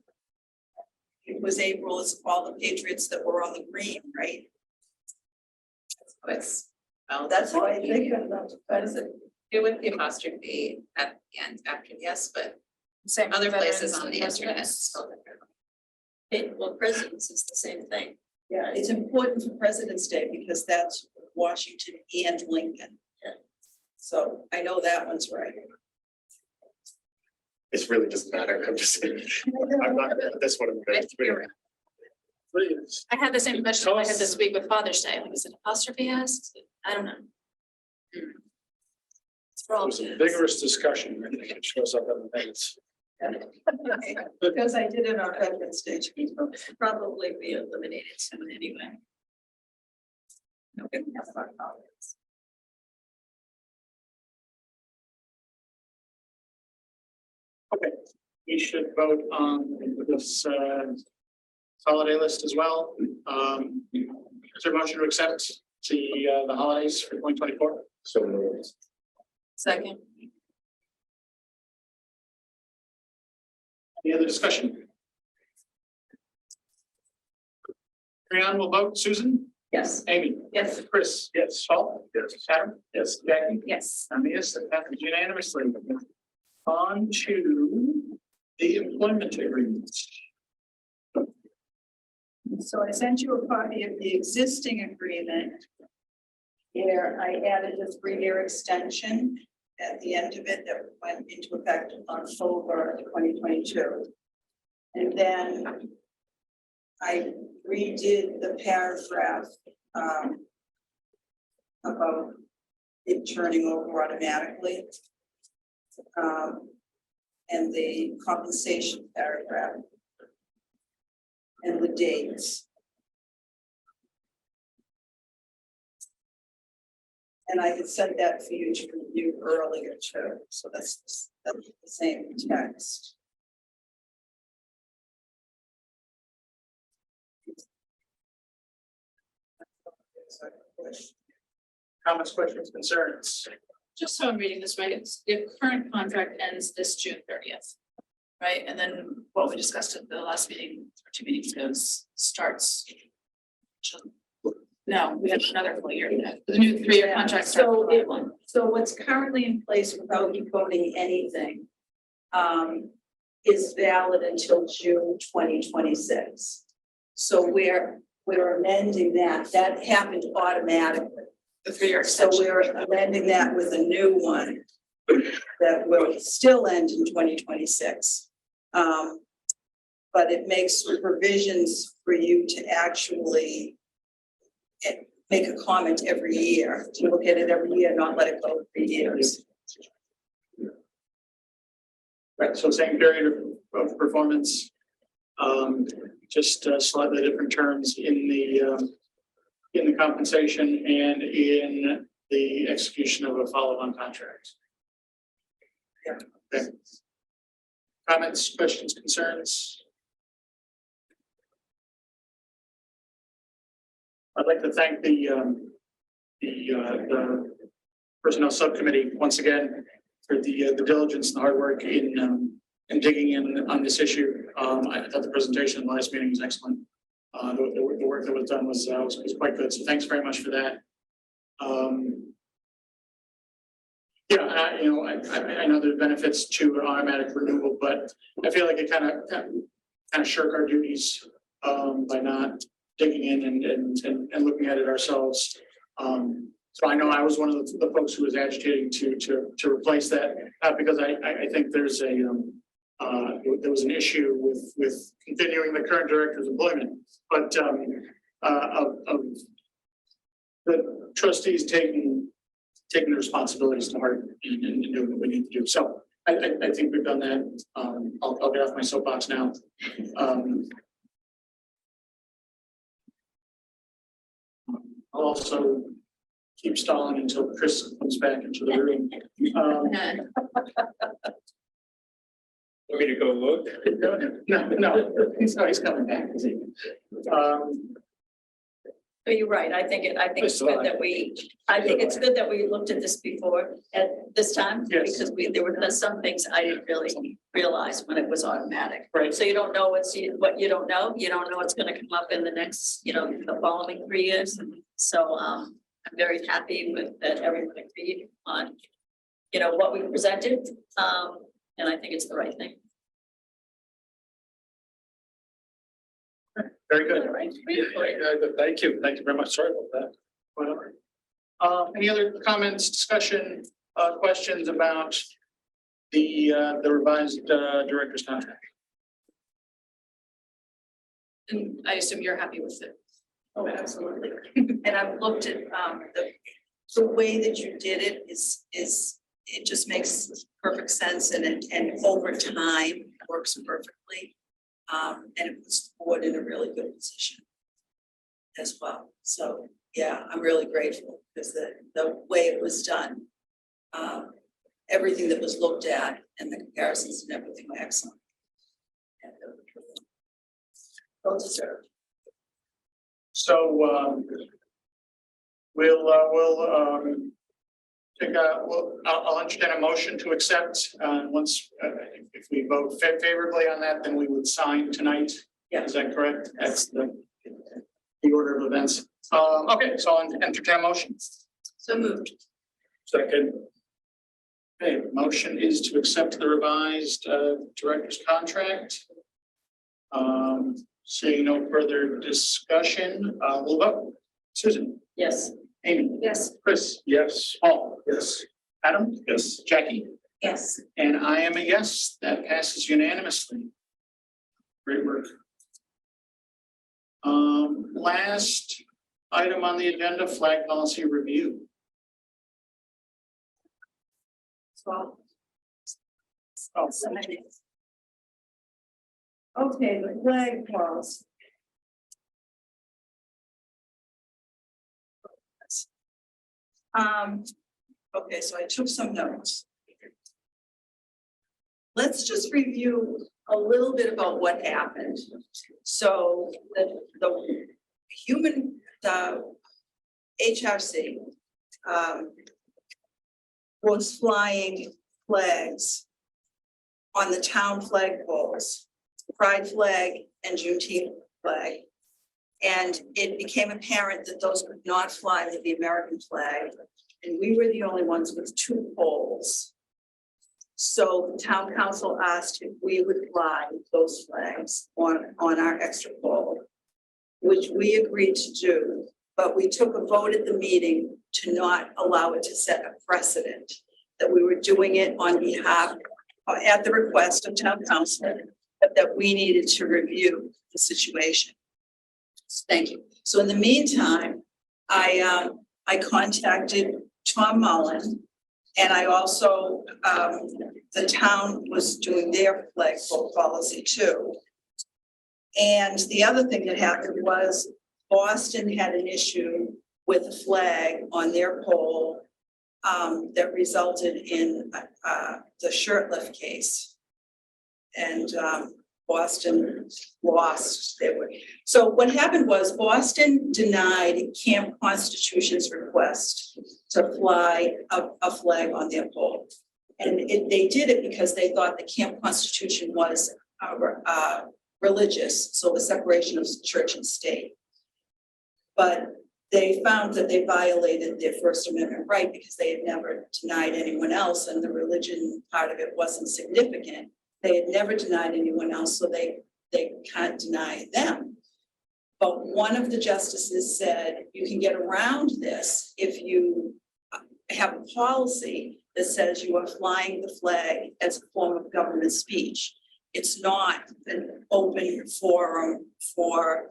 April, it's all the patriots that were on the green, right? It's, well, That's how I think of it. That is it. it with the apostrophe at the end after yes, but Same other for places veterans on the and internet. veterans. it's spelled differently. Well, presidents is the same thing. Yeah, it's important for President's Day because that's Washington and Lincoln. Yeah. So I know that one's right. It really doesn't matter, I'm just, I'm not, this one. I think you're right. I had the same Tell question I had us- this week with Father's Day, like, is it apostrophe S? I don't know. It's for all It was a kids. vigorous discussion. I think it shows up in the minutes. Because I did it on Veterans Day. Probably be eliminated soon anyway. Nobody has our holidays. Okay, we should vote on this holiday list as well. Is there a motion to accept the holidays for 2024? So moved. Second. Any other discussion? Hearing none, we'll vote. Susan, Yes. Amy? Yes. Chris? Yes. Paul? Yes. Adam? Yes. Jackie? Yes. I'm a yes, that passes unanimously. On to the employment agreement. So I sent you a copy of the existing agreement. Here, I added a 3-year extension at the end of it that went into effect on October 2022. And then I redid the paragraph about it turning over automatically. And the compensation paragraph. And the dates. And I had sent that for you to review earlier too, so that's the same text. Comments, questions, concerns? Just so I'm reading this right, it's the current contract ends this June 30th. Right, and then what we discussed at the last meeting, or 2 meetings ago, starts. No, we have another full year. The new 3-year contract starts. So what's currently in place without you voting anything is valid until June 2026. So we're amending that. That happened automatically. The 3-year So extension. we're amending that with a new one that will still end in 2026. But it makes provisions for you to actually make a comment every year, to look at it every year, not let it go for years. Right, so same period of performance. Just slightly different terms in the compensation and in the execution of a follow-on contract. Yeah. Okay. Comments, questions, concerns? I'd like to thank the personnel subcommittee once again for the diligence and the hard work in digging in on this issue. I thought the presentation in the last meeting was excellent. The work that was done was quite good. So thanks very much for that. Yeah, I know there's benefits to an automatic renewal, but I feel like it kind of shirk our duties by not digging in and looking at it ourselves. So I know I was one of the folks who was agitating to replace that, because I think there was an issue with continuing the current director's employment, but of the trustees taking the responsibilities to heart and doing what we need to do. So I think we've done that. I'll get off my soapbox now. I'll also keep stalling until Chris comes back into the room. Want me to go look? No, he's coming back. But you're right, I think it's good that we looked at this before at this time. Yes. Because there were some things I didn't really realize when it was automatic. Right. So you don't know what you don't know, what's gonna come up in the next, the following 3 years. So I'm very happy with that everyone agreed on, what we presented. And I think it's the right thing. Very good. All right. Thank you. Thank you very much. Sorry about that. Whatever. Any other comments, discussion, questions about the revised director's contract? And I assume you're happy with it. Oh, absolutely. And I've looked at the way that you did it is it just makes perfect sense, and over time works perfectly. And it puts the board in a really good position as well. So yeah, I'm really grateful because the way it was done, everything that was looked at and the comparisons and everything were excellent. And well deserved. So I'll entertain a motion to accept. Once if we vote favorably on that, then we would sign tonight. Yeah. Is that correct? That's the order of of events. Okay, so I'll entertain a motion. So moved. Second. Okay, motion is to accept the revised director's contract. Seeing no further discussion, we'll vote. Susan, Yes. Amy, Yes. Chris, Yes. Paul, Yes. Adam, Yes. Jackie, Yes. and I am a yes. That passes unanimously. Great work. Last item on the agenda, flag policy review. So. Okay, the flag policy. Okay, so I took some notes. Let's just review a little bit about what happened. So the HRC was flying flags on the town flagpoles, Pride flag and Juneteenth flag. And it became apparent that those could not fly with the American flag. And we were the only ones with 2 poles. So the town council asked if we would fly those flags on our extra pole, which we agreed to do. But we took a vote at the meeting to not allow it to set a precedent, that we were doing it on behalf, at the request of town council, but that we needed to review the situation. Thank you. So in the meantime, I contacted Tom Mullen, and I also, the town was doing their flagpole policy too. And the other thing that happened was Boston had an issue with a flag on their pole that resulted in the shirt lift case. And Boston lost. So what happened was Boston denied Camp Constitution's request to fly a flag on their pole. And they did it because they thought the Camp Constitution was religious, so the separation of church and state. But they found that they violated their First Amendment right because they had never denied anyone else, and the religion part of it wasn't significant. They had never denied anyone else, so they can't deny them. But one of the justices said, you can get around this if you have a policy that says you are flying the flag as a form of government speech. It's not an open forum for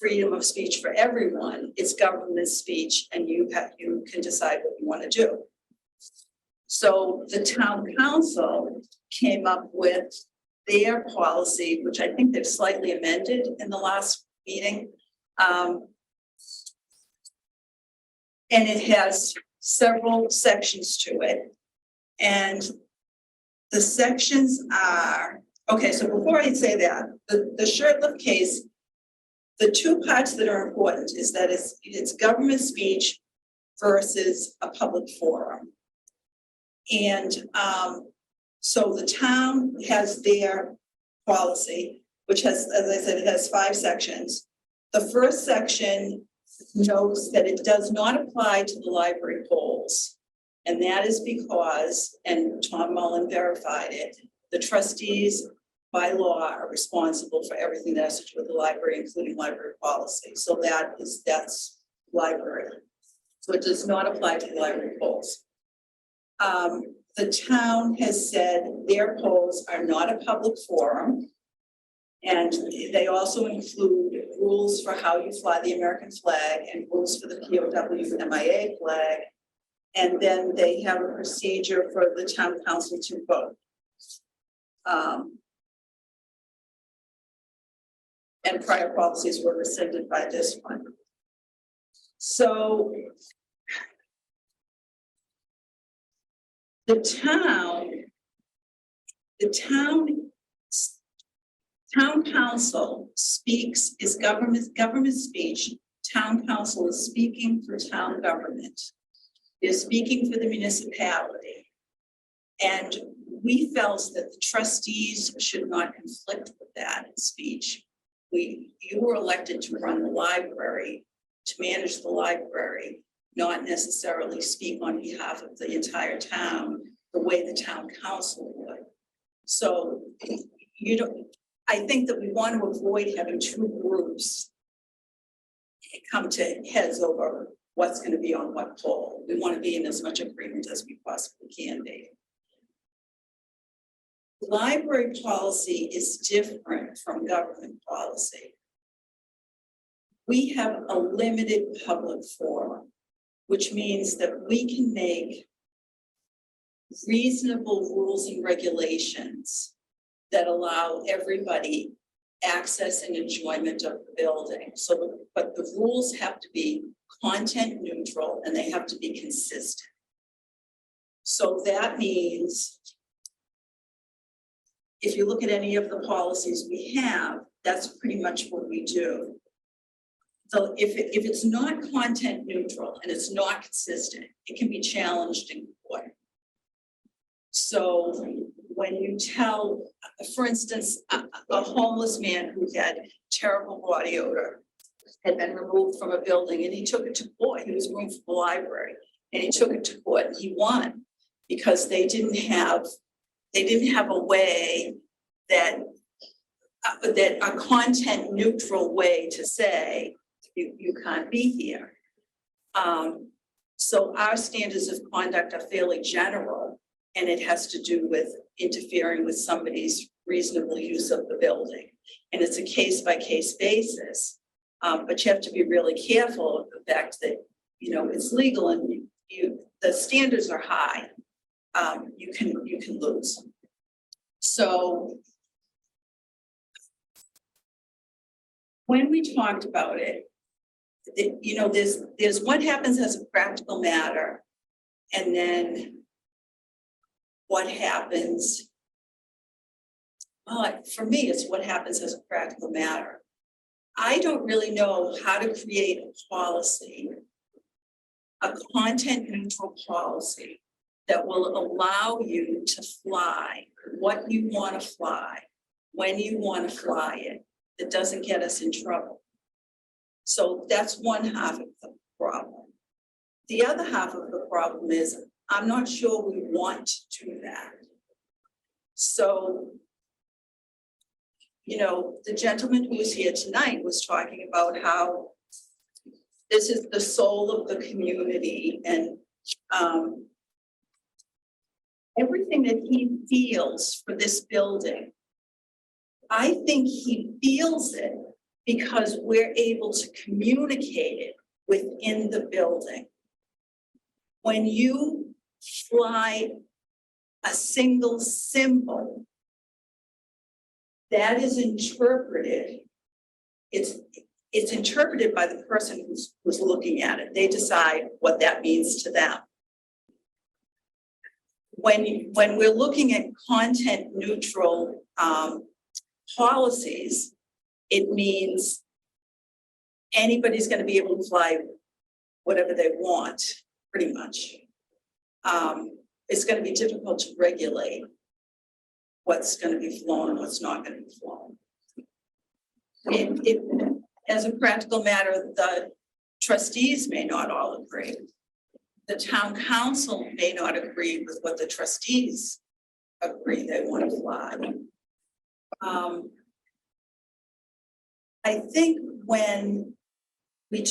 freedom of speech for everyone. It's government speech, and you can decide what you want to do. So the town council came up with their policy, which I think they've slightly amended in the last meeting. And it has several sections to it. And the sections are, okay, so before I say that, the shirt lift case, the 2 parts that are important is that it's government speech versus a public forum. And so the town has their policy, which has, as I said, it has 5 sections. The first section notes that it does not apply to the library polls. And that is because, and Tom Mullen verified it, the trustees by law are responsible for everything that has to do with the library, including library policy. So that's library. So it does not apply to the library polls. The town has said their polls are not a public forum. And they also include rules for how you fly the American flag and rules for the POW MIA flag. And then they have a procedure for the town council to vote. And prior policies were rescinded by this one. So the town council speaks, is government speech. Town council is speaking for town government. They're speaking for the municipality. And we felt that the trustees should not conflict with that speech. You were elected to run the library. to manage the library, not necessarily speak on behalf of the entire town, the way the town council would. So, I think that we want to avoid having two groups come to heads over what's going to be on what pole. We want to be in as much agreement as we possibly can be. Library policy is different from government policy. We have a limited public forum, which means that we can make reasonable rules and regulations that allow everybody access and enjoyment of the building. So, but the rules have to be content neutral and they have to be consistent. So that means if you look at any of the policies we have, that's pretty much what we do. So if it's not content neutral and it's not consistent, it can be challenged in court. So when you tell, for instance, a homeless man who had terrible body odor had been removed from a building and he took it to court, he was removed from the library and he took it to court and he won because they didn't have a way that a content neutral way to say you can't be here. So our standards of conduct are fairly general and it has to do with interfering with somebody's reasonable use of the building. And it's a case by case basis, but you have to be really careful of the fact that, you know, it's legal and the standards are high. You can lose. So when we talked about it, you know, there's what happens as a practical matter, and then what happens. Well, for me, it's what happens as a practical matter. I don't really know how to create a policy, a content neutral policy that will allow you to fly what you want to fly, when you want to fly it, that doesn't get us in trouble. So that's one half of the problem. The other half of the problem is I'm not sure we want to do that. So, you know, the gentleman who was here tonight was talking about how this is the soul of the community and everything that he feels for this building. I think he feels it because we're able to communicate it within the building. When you fly a single symbol, that is interpreted, it's interpreted by the person who's looking at it. They decide what that means to them. When we're looking at content neutral policies, it means anybody's going to be able to fly whatever they want, pretty much. It's going to be difficult to regulate what's going to be flown and what's not going to be flown. As a practical matter, the trustees may not all agree. The town council may not agree with what the trustees agree they want to fly. I think when we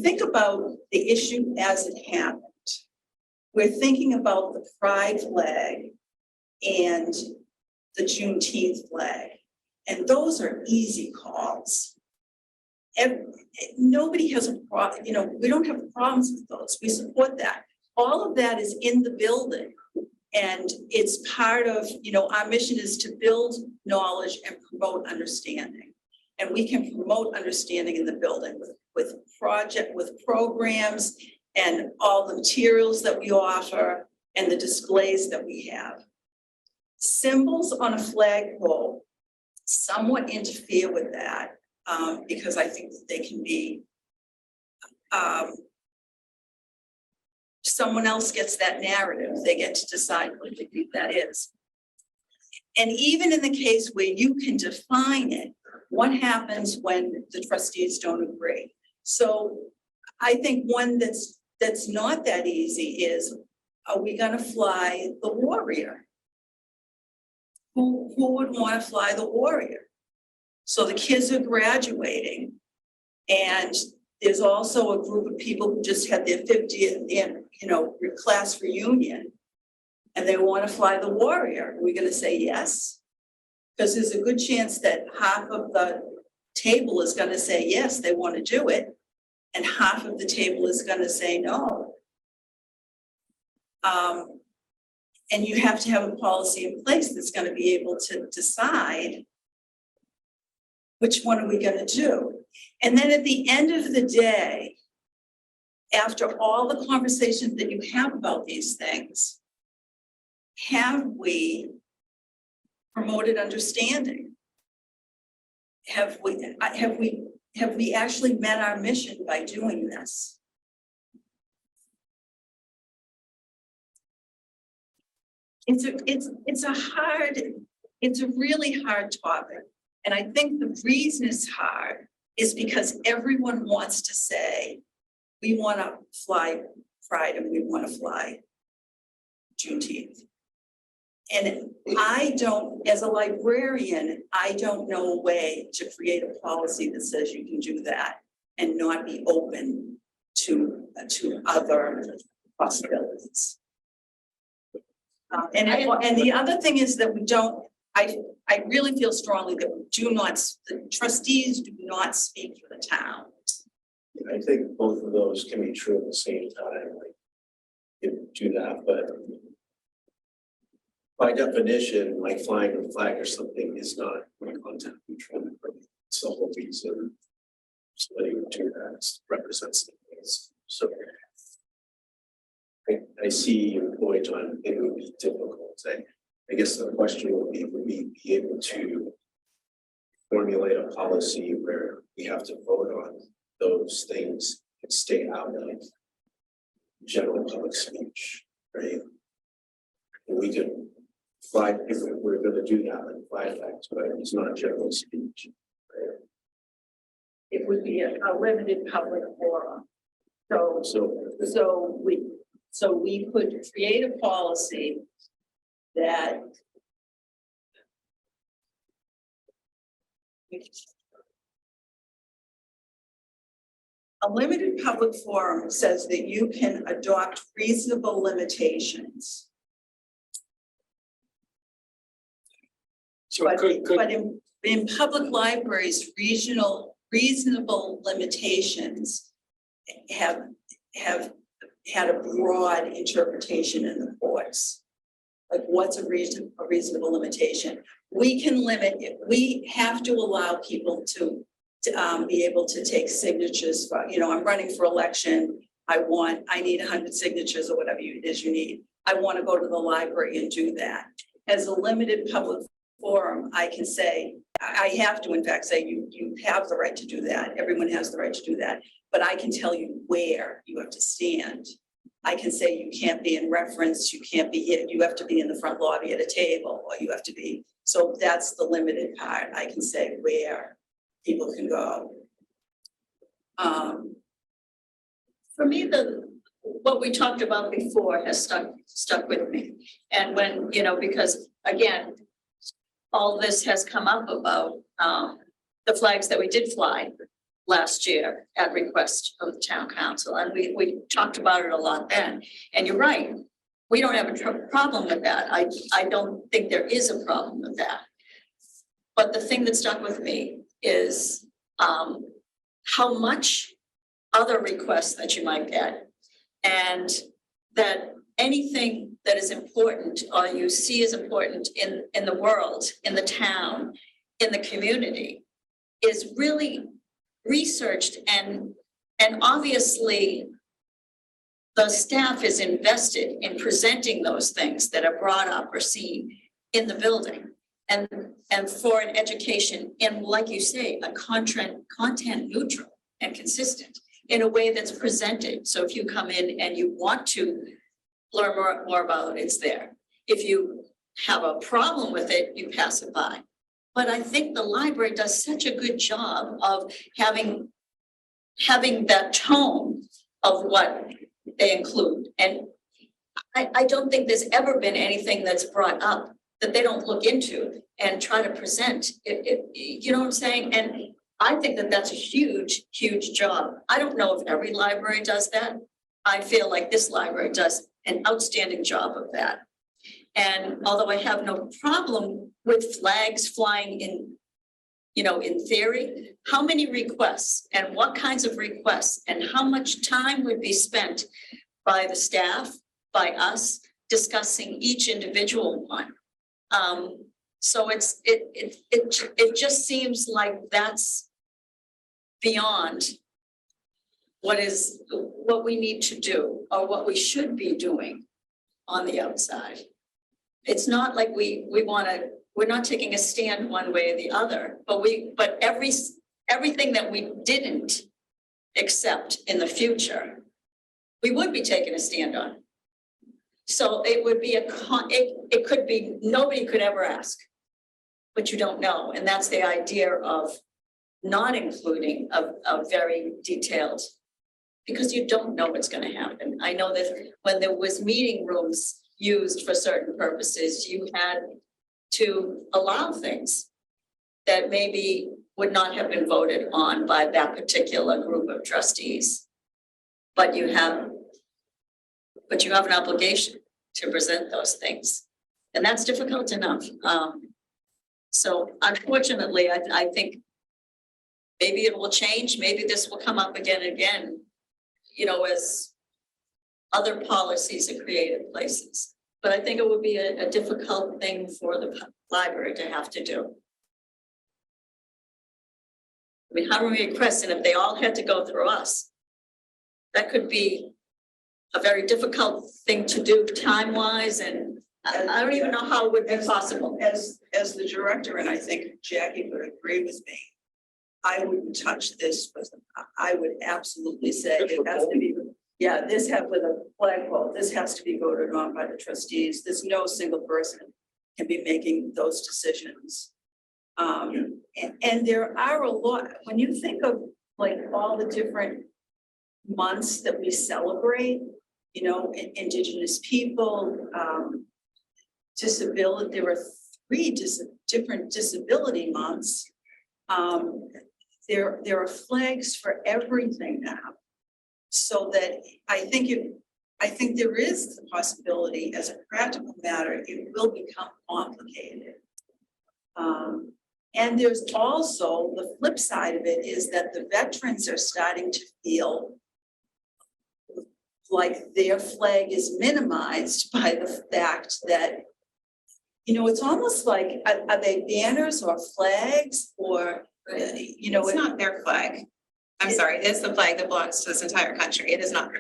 think about the issue as it happened, we're thinking about the pride flag and the Juneteenth flag. And those are easy calls. Nobody has a problem, you know, we don't have problems with those. We support that. All of that is in the building. And it's part of, you know, our mission is to build knowledge and promote understanding. And we can promote understanding in the building with programs and all the materials that we offer and the displays that we have. Symbols on a flagpole somewhat interfere with that because I think that they can be, someone else gets that narrative. They get to decide what they think that is. And even in the case where you can define it, What happens when the trustees don't agree? So I think one that's not that easy is, are we gonna fly the Warrior? Who would wanna fly the Warrior? So the kids are graduating, and there's also a group of people who just had their 50th class reunion, and they want to fly the Warrior. Are we going to say yes? Because there's a good chance that half of the table is going to say yes, they want to do it, and half of the table is going to say no. And you have to have a policy in place that's going to be able to decide which one are we going to do. And then at the end of the day, after all the conversations that you have about these things, have we promoted understanding? Have we actually met our mission by doing this? It's a really hard topic. And I think the reason it's hard is because everyone wants to say, we want to fly Pride and we want to fly Juneteenth. And I don't, as a librarian, I don't know a way to create a policy that says you can do that and not be open to other possibilities. And the other thing is that we don't, I really feel strongly that the trustees do not speak for the town. I think both of those can be true at the same time, like, you do that, but by definition, like flying a flag or something is not content neutral. It's the whole reason somebody would do that, represents things. So I see your point on it would be difficult. I guess the question would we be able to formulate a policy where we have to vote on those things and stay out of general public speech, right? And we can fly, if we're going to do that, then fly flags, but it's not general speech, right? It would be a limited public forum. So we could create a policy that a limited public forum says that you can adopt reasonable limitations. But in public libraries, reasonable limitations have had a broad interpretation in the courts. Like, what's a reasonable limitation? We can limit it. We have to allow people to be able to take signatures for, I'm running for election. I need 100 signatures or whatever it is you need. I want to go to the library and do that. As a limited public forum, I can say, I have to in fact say you have the right to do that. Everyone has the right to do that. But I can tell you where you have to stand. I can say you can't be in reference, you have to be in the front lobby at a table, or you have to be, so that's the limited part. I can say where people can go. For me, what we talked about before has stuck with me. And when, because again, all this has come up about the flags that we did fly last year at request of the town council. And we talked about it a lot then. And you're right, we don't have a problem with that. I don't think there is a problem with that. But the thing that stuck with me is how much other requests that you might get, and that anything that is important or you see as important in the world, in the town, in the community, is really researched, and obviously the staff is invested in presenting those things that are brought up or seen in the building, and for an education in, like you say, a content neutral and consistent in a way that's presented. So if you come in and you want to learn more about it, it's there. If you have a problem with it, you pass it by. But I think the library does such a good job of having that tone of what they include. And I don't think there's ever been anything that's brought up that they don't look into and try to present. You know what I'm saying? And I think that that's a huge, huge job. I don't know if every library does that. I feel like this library does an outstanding job of that. And although I have no problem with flags flying in, you know, in theory, how many requests and what kinds of requests and how much time would be spent by the staff, by us, discussing each individual one. So it just seems like that's beyond what we need to do or what we should be doing on the outside. It's not like we're not taking a stand one way or the other, but everything that we didn't accept in the future, we would be taking a stand on. So it would be it could be, nobody could ever ask, but you don't know. And that's the idea of not including a very detailed, because you don't know what's going to happen. I know that when there was meeting rooms used for certain purposes, you had to allow things that maybe would not have been voted on by that particular group of trustees. But you have an obligation to present those things. And that's difficult enough. So unfortunately, I think maybe it will change. Maybe this will come up again and again, you know, as other policies are created in places. But I think it would be a difficult thing for the library to have to do. I mean, how do we request, and if they all had to go through us, that could be a very difficult thing to do time-wise, and I don't even know how it would be possible. As the director, and I think Jackie would agree with me, I wouldn't touch this, but I would absolutely say it has to be, yeah, this has with a flagpole, this has to be voted on by the trustees. There's no single person can be making those decisions. And there are a lot, when you think of like all the different months that we celebrate, you know, Indigenous people, disability, there are 3 different disability months. There are flags for everything now. So that I think there is the possibility, as a practical matter, it will become complicated. And there's also the flip side of it is that the veterans are starting to feel like their flag is minimized by the fact that, you know, it's almost like, are they banners or flags or, you know. It's not their flag. I'm sorry, it is the flag that belongs to this entire country. It is not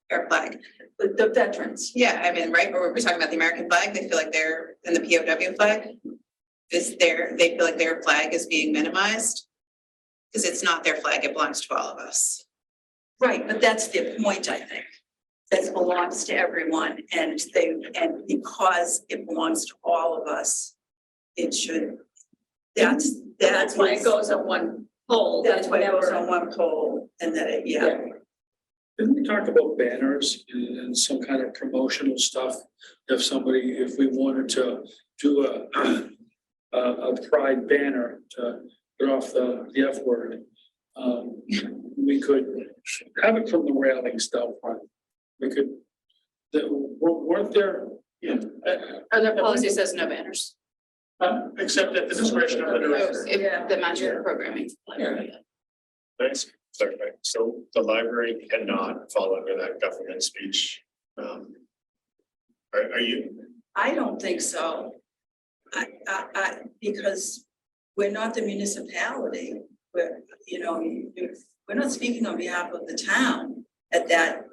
their flag. The veterans. Yeah, I mean, right, we're talking about the American flag. They feel like they're in the POW flag. They feel like their flag is being minimized because it's not their flag. It belongs to all of us. Right, but that's the point, I think. That belongs to everyone, and because it belongs to all of us, it should. That's why it goes on one pole. That's why it goes on one pole, and that it, yeah. Didn't we talk about banners and some kind of promotional stuff? If we wanted to do a pride banner to get off the F word, we could have it from the railings down front. We could, weren't there? Yeah. Other policy says no banners. Except at the discretion of the director. If the match programming. Thanks. Sorry, so the library cannot fall under that government speech. Are you? I don't think so. Because we're not the municipality. We're not speaking on behalf of the town at that.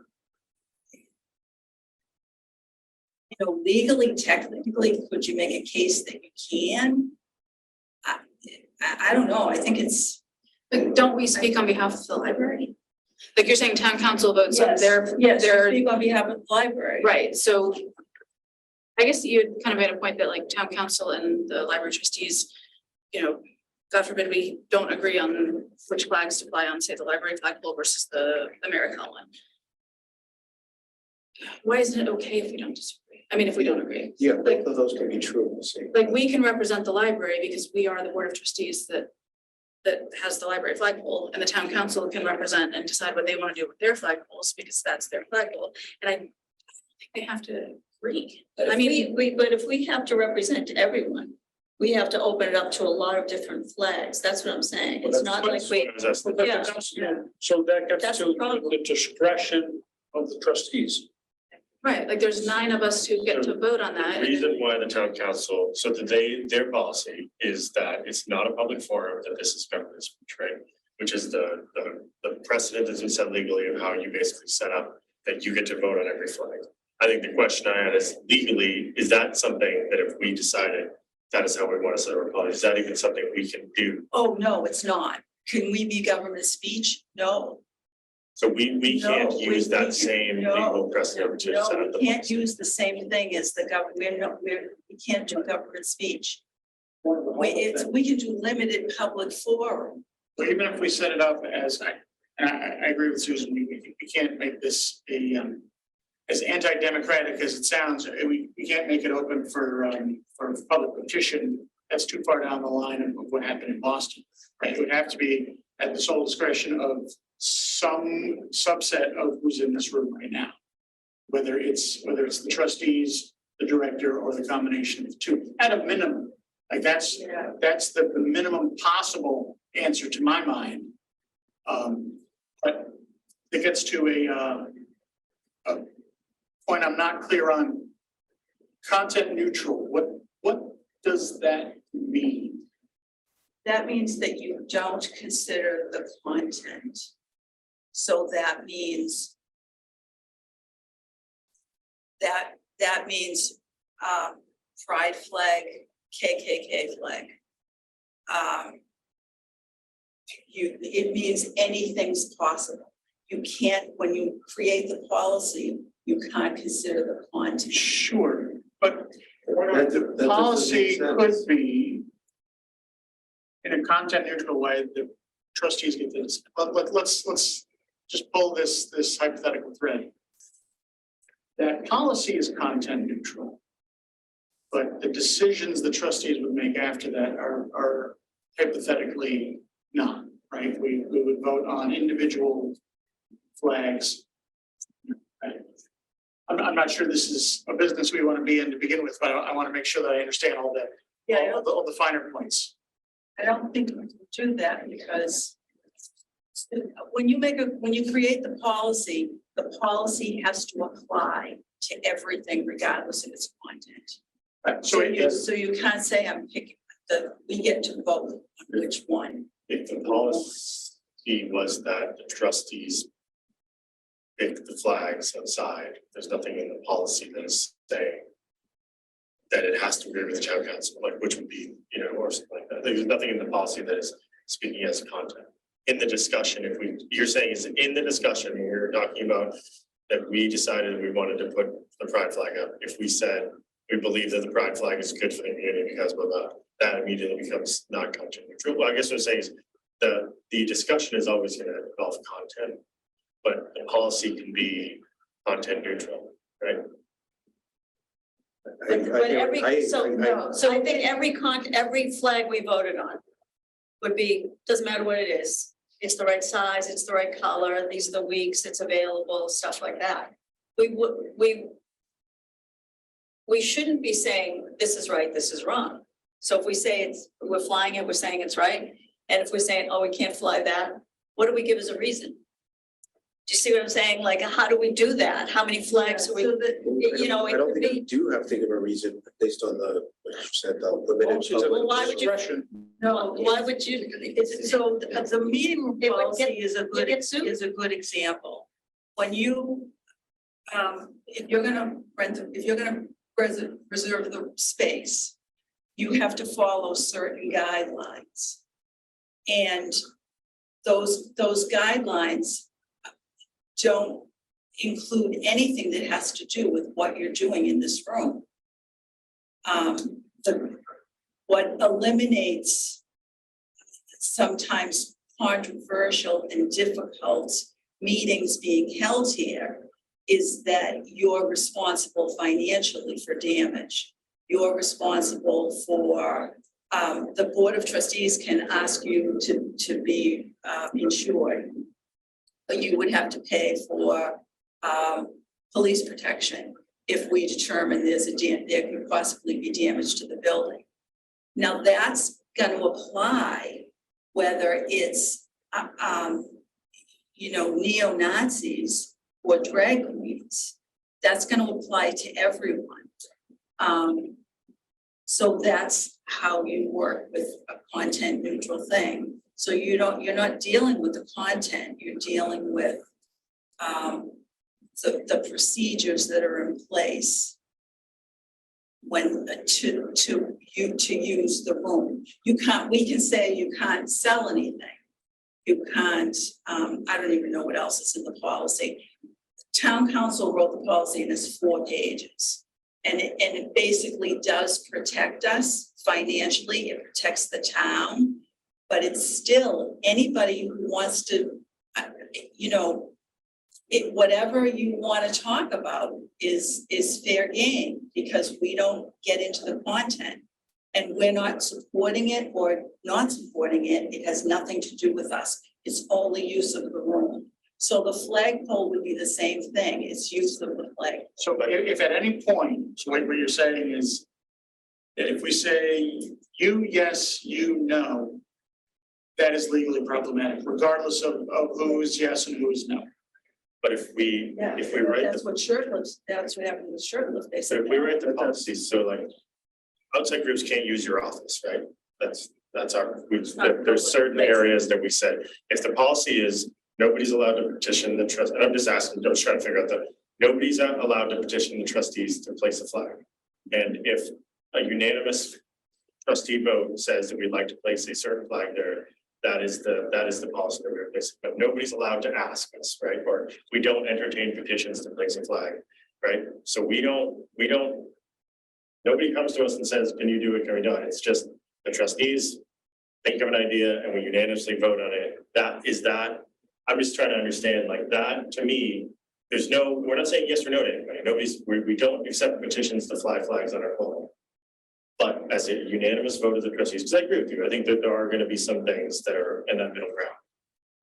You know, legally, technically, could you make a case that you can? I don't know. I think it's. But don't we speak on behalf of the library? Like you're saying town council votes on their. Yes, speak on behalf of the library. Right, so I guess you kind of made a point that like town council and the library trustees you know, God forbid we don't agree on which flags to fly on, say, the library flagpole versus the American one. Why isn't it okay if we don't disagree? I mean, if we don't agree, Yeah, both of those can be true at the same. like we can represent the library because we are the board of trustees that has the library flagpole, and the town council can represent and decide what they want to do with their flagpoles because that's their flagpole. And I don't think they have to agree. But I if mean, but if we have to represent everyone, we have to open it up to a lot of different flags. That's what I'm saying. It's not like we, yeah. So that That's gets the to problem. the discretion of the trustees. right, like there's 9 of us who get to vote on that. The reason why the town council, so that their policy is that it's not a public forum, that this is government speech, right? Which is the precedent that's been set legally of how you basically set up that you get to vote on every flag. I think the question I had is legally, is that something that if we decided that is how we want to set our policy, is that even something we can do? Oh, no, it's not. Can we be government speech? No. So we can't No, use we- that same no, legal precedent to No, set up the we can't policy. use the same thing as the government, we can't do government speech. We can do limited public forum. But even if we set it up as, I agree with Susan, we can't make this as anti-democratic as it sounds, we can't make it open for public petition. That's too far down the line of what happened in Boston, right? It would have to be at the sole discretion of some subset of who's in this room right now. Whether it's the trustees, the director, or the combination of the two, at a minimum. Like that's the minimum possible answer to my mind. But it gets to a point I'm not clear on. Content neutral, what does that mean? That means that you don't consider the content. So that means pride flag, KKK flag. It means anything's possible. You can't, when you create the policy, you can't consider the content. Sure, but policy could be in a content neutral way, the trustees get this, but let's just pull this hypothetical thread. That policy is content neutral. But the decisions the trustees would make after that are hypothetically not, right? We would vote on individual flags. I'm not sure this is a business we want to be in to begin with, but I want to make sure that I understand all the finer points. I don't think we can do that because when you create the policy has to apply to everything regardless of its content. Right, So you can't say I'm picking we get to vote on which one. If the policy was that the trustees pick the flags outside, there's nothing in the policy that is saying that it has to agree with the town council, like which would be, or something like that. There's nothing in the policy that is speaking as content. In the discussion, you're saying is in the discussion, when we're talking about that we decided we wanted to put the pride flag up, if we said we believe that the pride flag is good for the community because blah, blah, that immediately becomes not content neutral. Well, I guess what I'm saying is the discussion is always going to involve content, but the policy can be content neutral, right? So I think every flag we voted on would be, doesn't matter what it is. It's the right size, it's the right color, these are the weeks, it's available, stuff like that. We shouldn't be saying this is right, this is wrong. So if we say we're flying it, we're saying it's right. And if we're saying, oh, we can't fly that, what do we give as a reason? Do you see what I'm saying? Like, how do we do that? How many flags are we, it I don't could think be. you do have to give a reason based on what you said, the limited. Well, why would you? No, Why would you? so the meeting room It would policy get- is a good get sued. example. When you, if you're gonna reserve the space, you have to follow certain guidelines. And those guidelines don't include anything that has to do with what you're doing in this room. What eliminates sometimes controversial and difficult meetings being held here is that you're responsible financially for damage. You're responsible for, the Board of Trustees can ask you to be insured. But you would have to pay for police protection if we determine there could possibly be damage to the building. Now, that's gonna apply whether it's neo-Nazis or drag queens. That's gonna apply to everyone. So that's how you work with a content neutral thing. So you're not dealing with the content, you're dealing with the procedures that are in place when to use the room. We can say you can't sell anything. You can't, I don't even know what else is in the policy. Town council wrote the policy and it's 4 pages. And it basically does protect us financially, it protects the town, but it's still anybody who wants to, whatever you want to talk about is fair game, because we don't get into the content. And we're not supporting it or not supporting it. It has nothing to do with us. It's only use of the room. So the flagpole would be the same thing. It's use of the flag. So if at any point, so what you're saying is that if we say you yes, you no, that is legally problematic, regardless of who is yes and who is no. But if we write That's what happened with shirtless, they So said. if we write the policies, so like, outside groups can't use your office, right? That's our, there's certain areas that we said, if the policy is nobody's allowed to petition the trust, and I'm just asking, I'm just trying to figure out that nobody's allowed to petition the trustees to place a flag. And if a unanimous trustee vote says that we'd like to place a certain flag there, that is the policy that we're placing, but nobody's allowed to ask us, right? Or we don't entertain petitions to place a flag, right? So we don't, nobody comes to us and says, can you do it, can we do it? It's just the trustees think of an idea and we unanimously vote on it. I'm just trying to understand, like, that to me, we're not saying yes or no to anybody. We don't accept petitions to fly flags on our pole. But as a unanimous vote of the trustees, because I agree with you, I think that there are going to be some things that are in that middle ground.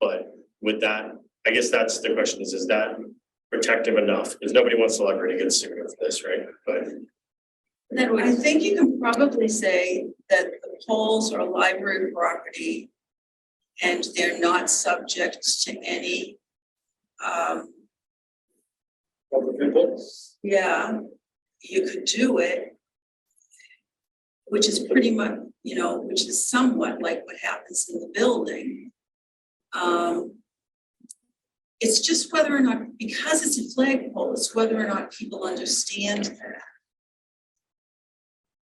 But with that, I guess that's the question is that protective enough? Because nobody wants celebrity to get sued for this, right? But I think you can probably say that the poles are library property and they're not subject to any, yeah, you could do it. Which is pretty much, which is somewhat like what happens in the building. It's just whether or not, because it's a flagpole, it's whether or not people understand that.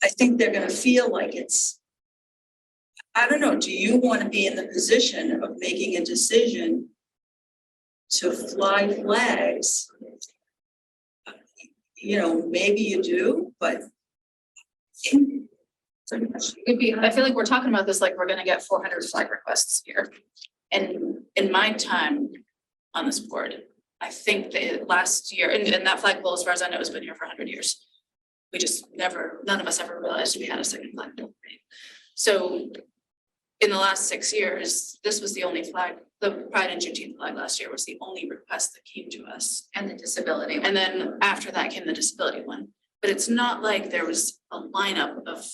I think they're gonna feel like I don't know, do you want to be in the position of making a decision to fly flags? Maybe you do, but I feel like we're talking about this like we're gonna get 400 flag requests here. And in my time on this board, I think that last year, and that flagpole, as far as I know, has been here for 100 years. We just none of us ever realized we had a second flagpole. Right? So in the last 6 years, this was the only flag, the Pride and Juneteenth flag last year was the only request that came to us. And the disability. And then after that came the disability one. But it's not like there was a lineup of,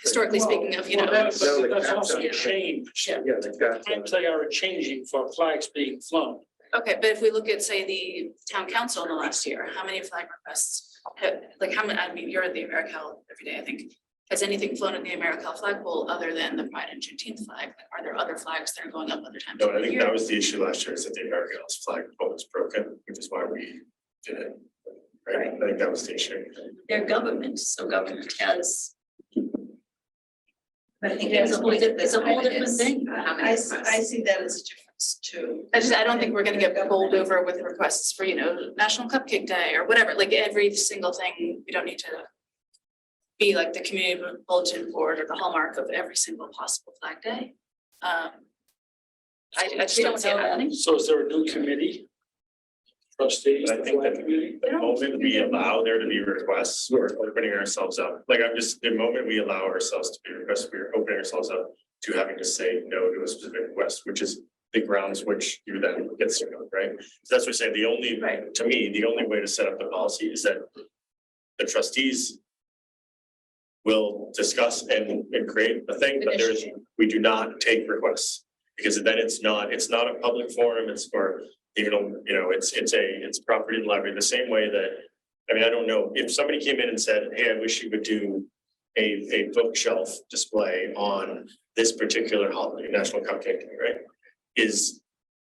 historically speaking, of, That's also changed. Yeah. Times they are changing for flags being flown. Okay, but if we look at, say, the town council in the last year, how many flag requests, how many, I mean, you're at the AmeriCal every day, I think. Has anything flown at the AmeriCal flagpole other than the Pride and Juneteenth flag? Are there other flags that are going up other times? no, of I the think year? that was the issue last year, is that the AmeriCal's flagpole was broken, which is why we did it. Right, I think that was the issue. They're government, so government has. I think It's a whole different thing. I see that as a difference too. I don't think we're gonna get bowled over with requests for, National Cupcake Day or whatever, like every single thing. We don't need to be like the community bulletin board or the hallmark of every single possible flag day. We don't know that. So is there a new committee? Trustees? But I think that committee? the moment we allow there to be requests, we're opening ourselves up. Like I'm just, the moment we allow ourselves to be requests, we're opening ourselves up to having to say no to a specific request, which is the grounds which you then get sued on, right? So that's what I say, the only, to me, the only way to set up the policy is that the trustees will discuss and create a thing, but there's, we do not take requests. Because then it's not a public forum, it's for, even though, you know, it's property and library, the same way that, I mean, I don't know, if somebody came in and said, hey, I wish you would do a bookshelf display on this particular holiday, National Cupcake Day, right? Is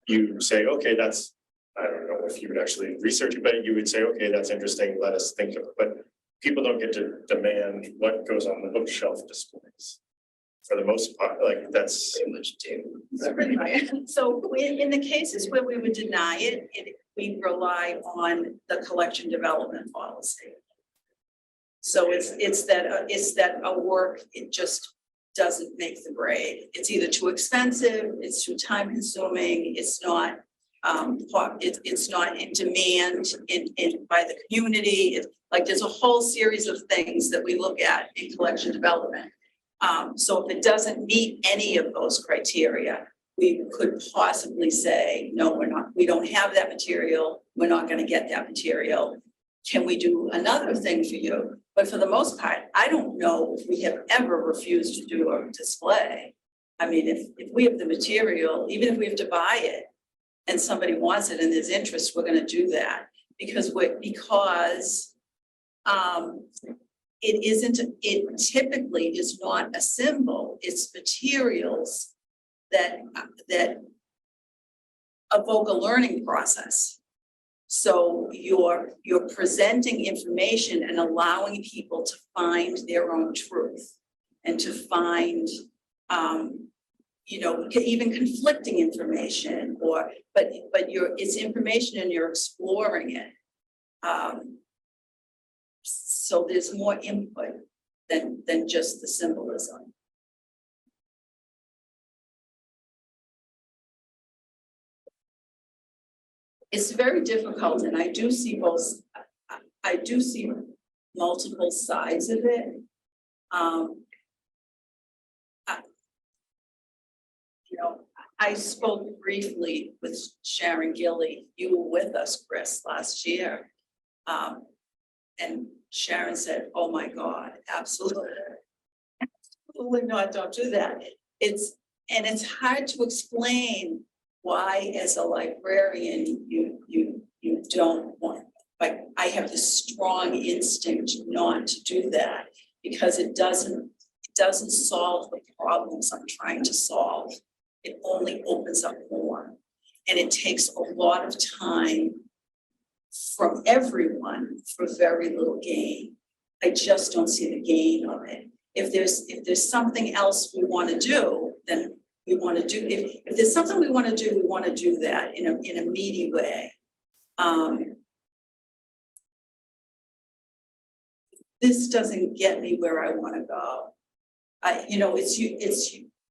you say, okay, that's, I don't know if you would actually research it, but you would say, okay, that's interesting, let us think of it, but people don't get to demand what goes on the bookshelf displays. For the most part, like that's too much too. So in the cases where we would deny it, we rely on the collection development policy. So it's that a work, it just doesn't make the grade. It's either too expensive, it's too time consuming, it's not it's not in demand by the community. It's like there's a whole series of things that we look at in collection development. So if it doesn't meet any of those criteria, we could possibly say, no, we don't have that material. We're not going to get that material. Can we do another thing for you? But for the most part, I don't know if we have ever refused to do a display. I mean, if we have the material, even if we have to buy it and somebody wants it and there's interest, we're going to do that because it typically is not a symbol, it's materials that evoke a learning process. So you're presenting information and allowing people to find their own truth and to find, even conflicting information but it's information and you're exploring it. So there's more input than just the symbolism. It's very difficult, and I do see multiple sides of it. I spoke briefly with Sharon Gilly. You were with us, Chris, last year. And Sharon said, oh my God, absolutely not, don't do that. It's hard to explain why as a librarian you don't want, like I have this strong instinct not to do that because it doesn't solve the problems I'm trying to solve. It only opens up more. And it takes a lot of time from everyone for very little gain. I just don't see the gain of it. If there's something else we want to do, then we want to do. If there's something we want to do, we want to do that in a meaty way. This doesn't get me where I want to go.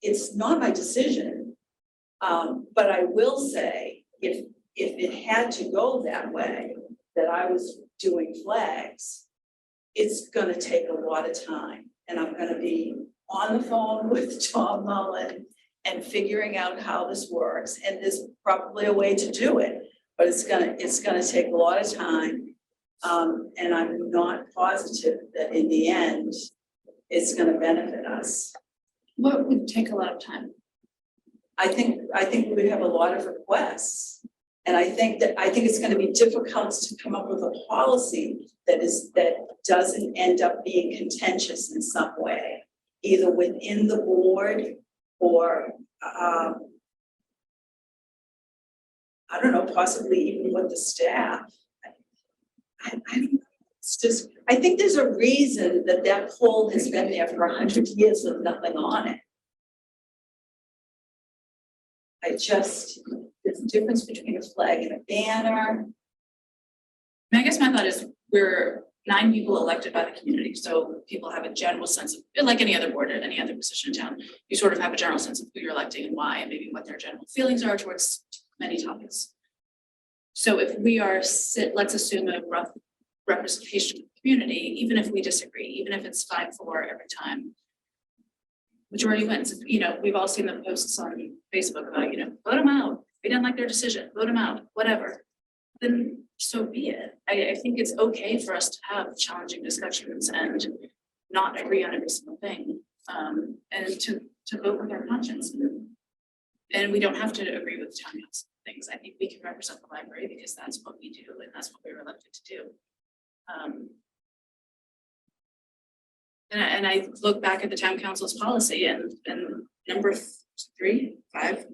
It's not my decision. But I will say, if it had to go that way, that I was doing flags, it's going to take a lot of time. And I'm going to be on the phone with Tom Mullen and figuring out how this works. And there's probably a way to do it, but it's gonna take a lot of time. And I'm not positive that in the end, it's gonna benefit us. What would take a lot of time? I think we have a lot of requests. And I think it's going to be difficult to come up with a policy that doesn't end up being contentious in some way, either within the board or I don't know, possibly even with the staff. I don't know. It's just, I think there's a reason that pole has been there for 100 years with nothing on it. There's a difference between a flag and a banner. I guess my thought is we're 9 people elected by the community, so people have a general sense of, like any other board or any other position in town, you sort of have a general sense of who you're electing and why, and maybe what their general feelings are towards many topics. So if we are, let's assume a rough representation of the community, even if we disagree, even if it's 5-4 every time, majority wins. You know, we've all seen the posts on Facebook about, you know, vote them out. We didn't like their decision, vote them out, whatever. Then so be it. I think it's okay for us to have challenging discussions and not agree on every single thing. And to vote with our conscience. And we don't have to agree with the town council things. I think we can represent the library because that's what we do and that's what we were elected to do. And I look back at the town council's policy and number 3, 5.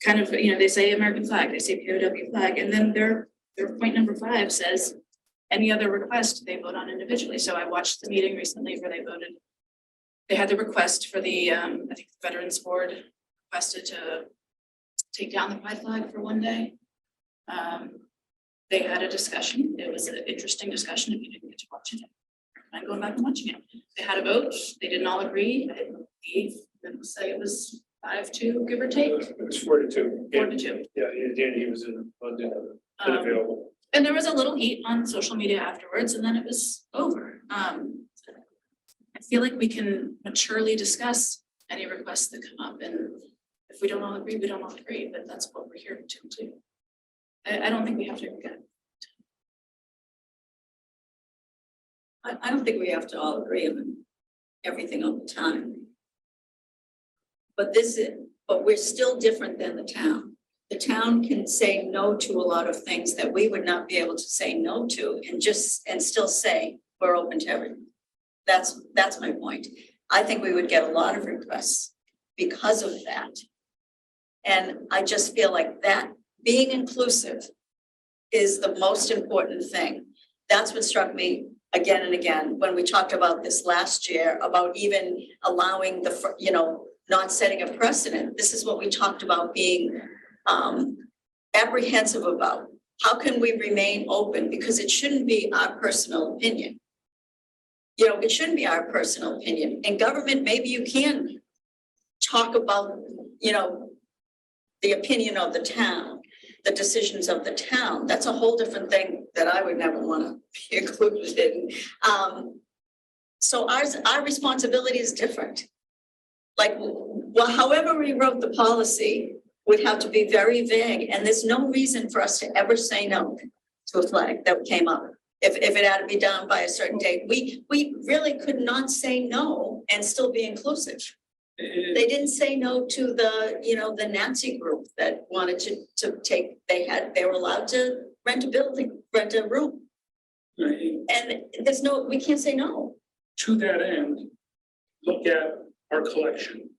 Kind of, you know, they say American flag, they say POW flag, and then their point number 5 says any other request they vote on individually. So I watched the meeting recently where they had the request for the I think the Veterans Board requested to take down the pride flag for one day. They had a discussion. It was an interesting discussion. If you didn't get to watch it, I'm going back and watching it. They had a vote. They didn't all agree. I believe say it was 5-2, give or take. It was 4-2. 4-2. Yeah, Danny was in London, unavailable. And there was a little heat on social media afterwards, and then it was over. I feel like we can maturely discuss any requests that come up, and if we don't all agree, we don't all agree, but that's what we're here to do. I don't think we have to agree. I don't think we have to all agree on everything all the time. But we're still different than the town. The town can say no to a lot of things that we would not be able to say no to and still say we're open to everything. That's my point. I think we would get a lot of requests because of that. And I just feel like that being inclusive is the most important thing. That's what struck me again and again when we talked about this last year about even allowing not setting a precedent. This is what we talked about being apprehensive about. How can we remain open? Because it shouldn't be our personal opinion. You know, it shouldn't be our personal opinion. In government, maybe you can talk about, you know, the opinion of the town, the decisions of the town. That's a whole different thing that I would never want to be included in. So our responsibility is different. Like, well, however we wrote the policy would have to be very vague, and there's no reason for us to ever say no to a flag that came up. If it had to be done by a certain date, we really could not say no and still be inclusive. They didn't say no to the Nazi group that wanted to take, they were allowed to rent a room. And we can't say no. To that end, look at our collection.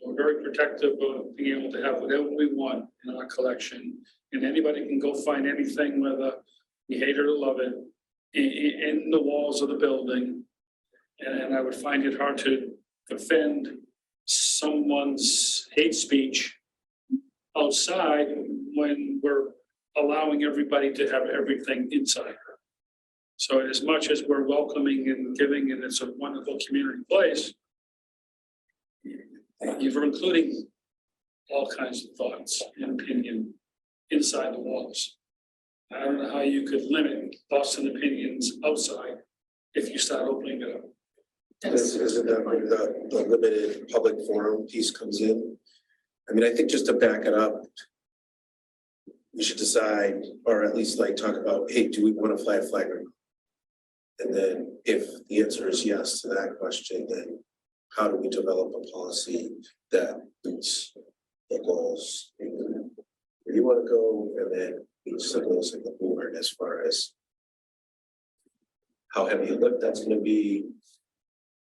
We're very protective of being able to have whatever we want in our collection. And anybody can go find anything, whether you hate it or love it, in the walls of the building. And I would find it hard to defend someone's hate speech outside when we're allowing everybody to have everything inside. So as much as we're welcoming and giving, and it's a wonderful community place, you're including all kinds of thoughts and opinion inside the walls. I don't know how you could limit thoughts and opinions outside if you start opening it up. Isn't that where the limited public forum piece comes in? I mean, I think just to back it up, we should decide, or at least like talk about, hey, do we want a flag or not? And then if the answer is yes to that question, then how do we develop a policy that meets the goals where you want to go, and then meets the goals of the board as far as how heavy a lift that's going to be,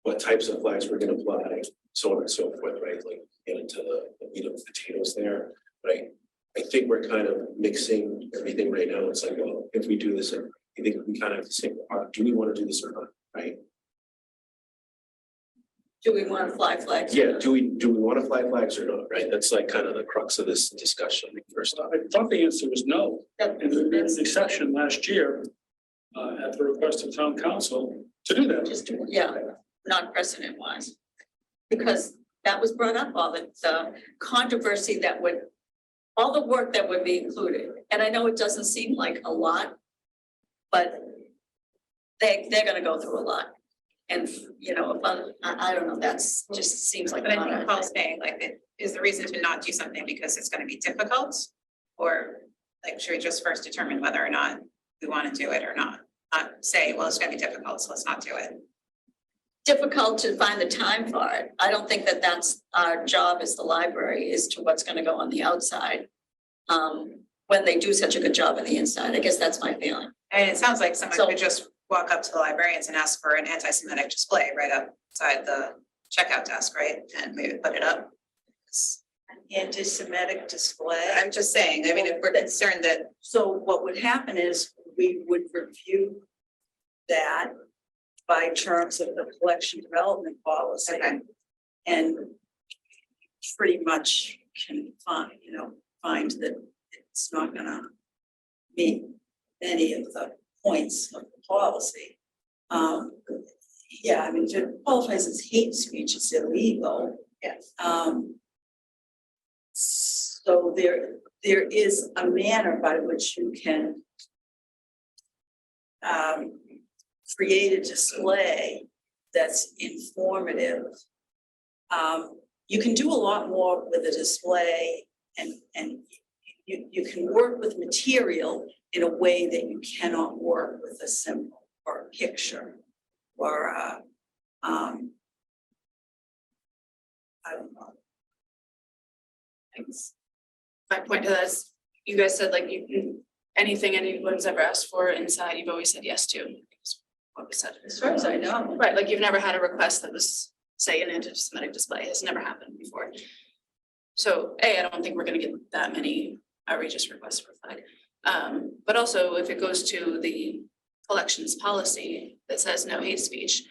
what types of flags we're going to apply, so on and so forth, right? Like get into the meat and potatoes there, right? I think we're kind of mixing everything right now. It's like, well, if we do this, I think we kind of have to say, do we want to do this or not, right? Do we want to fly flags? Yeah, do we want to fly flags or not, right? That's like kind of the crux of this discussion first off. I thought the answer was no. In the session last year, at the request of town council to do that. Just, yeah, not precedent wise. Because that was brought up, all the controversy that would, all the work that would be included. And I know it doesn't seem like a lot, but they're gonna go through a lot. And, you know, I don't know, that's just seems like a But I lot. think Paul's saying, like, it is the reason to not do something because it's gonna be difficult? Or like, should we just first determine whether or not we wanna do it or not? Not say, well, it's gonna be difficult, so let's not do it. Difficult to find the time for it. I don't think that that's our job as the library, is to what's gonna go on the outside. When they do such a good job on the inside, I guess that's my feeling. And it sounds like someone So- could just walk up to the librarians and ask for an anti-Semitic display right outside the checkout desk, right? And maybe put it up. Anti-Semitic display. I'm just saying, I mean, if we're concerned that, So what would happen is we would review that by terms of the collection development policy. Okay. And pretty much can find that it's not gonna meet any of the points of the policy. Yeah, I mean, if it qualifies as hate speech, it's illegal. yes, So there is a manner by which you can create a display that's informative. You can do a lot more with a display and you can work with material in a way that you cannot work with a symbol or a picture or I don't know. Thanks. My point to that is, you guys said like anything anyone's ever asked for inside, you've always said yes to. Is what we said. As far as I know. Right, like you've never had a request that was, say, an anti-Semitic display. It has never happened before. So I don't think we're gonna get that many outrageous requests for flag. But also if it goes to the collections policy that says no hate speech,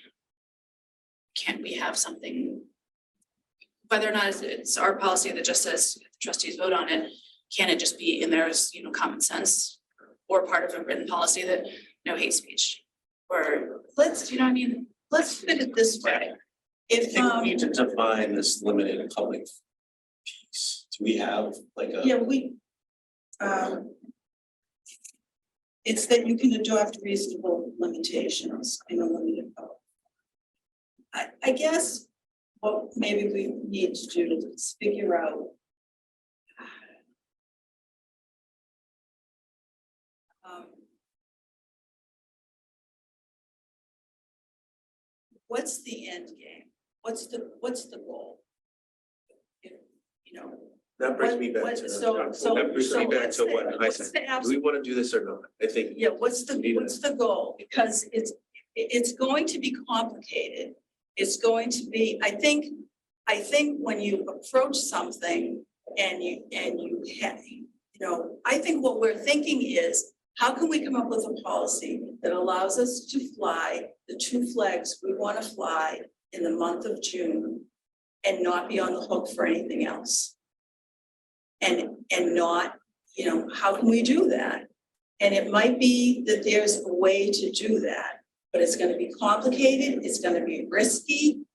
can't we have something? Whether or not it's our policy that just says trustees vote on it, can it just be in there as, common sense? Or part of a written policy that no hate speech? Or Let's you know what I mean? let's fit it this way. I If think we need to define this limited public piece. Do we have like a? yeah, it's that you can adopt reasonable limitations in a limited public. I guess what maybe we need to do is figure out what's the end game? What's the goal? If, That brings me back what- to. so- That brings me back what's to the- what I what's said. the Do we absolute- want to do this or not? I think. Yeah, what's the Need goal? Because it's going to be complicated. It's going to be, I think when you approach something and you have, I think what we're thinking is, how can we come up with a policy that allows us to fly the 2 flags we want to fly in the month of June and not be on the hook for anything else? And not, how can we do that? And it might be that there's a way to do that, but it's gonna be complicated, it's gonna be risky,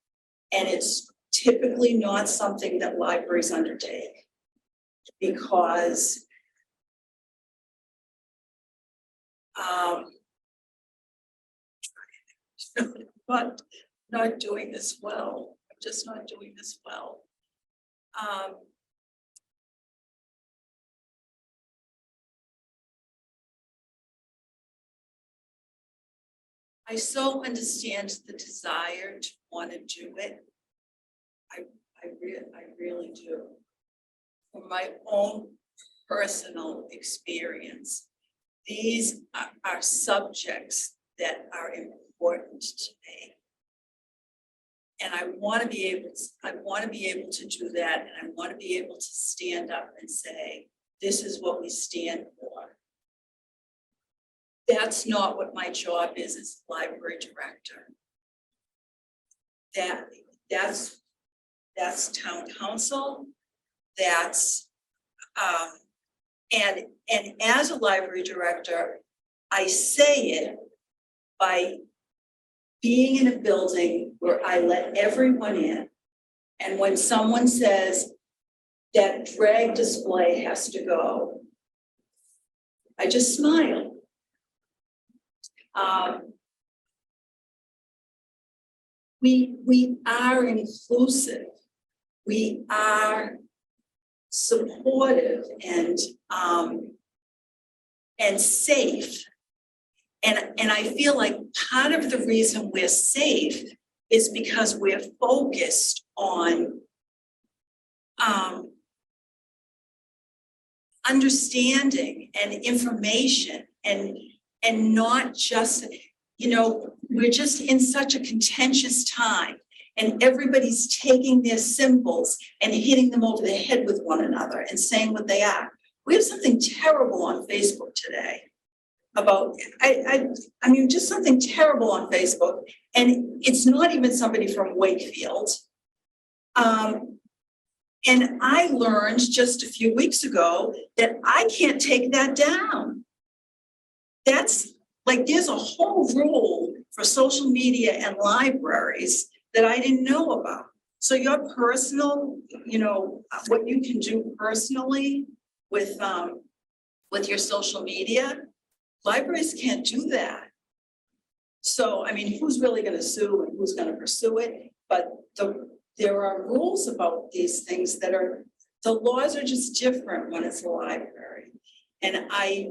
and it's typically not something that libraries undertake. Because not doing this well, I'm just not doing this well. I so understand the desire to want to do it. I really do. From my own personal experience, these are subjects that are important to me. And I want to be able to do that, and I want to be able to stand up and say, this is what we stand for. That's not what my job is as library director. That's town council. That's and as a library director, I say it by being in a building where I let everyone in. And when someone says that drag display has to go, I just smile. We are inclusive. We are supportive and safe. And I feel like part of the reason we're safe is because we're focused on understanding and information and not just, you know, we're just in such a contentious time and everybody's taking their symbols and hitting them over the head with one another and saying what they are. We have something terrible on Facebook today about, I mean, just something terrible on Facebook, and it's not even somebody from Wakefield. And I learned just a few weeks ago that I can't take that down. That's like, there's a whole rule for social media and libraries that I didn't know about. So your personal, you know, what you can do personally with your social media, libraries can't do that. So, I mean, who's really going to sue and who's going to pursue it? But there are rules about these things that are, the laws are just different when it's a library. And I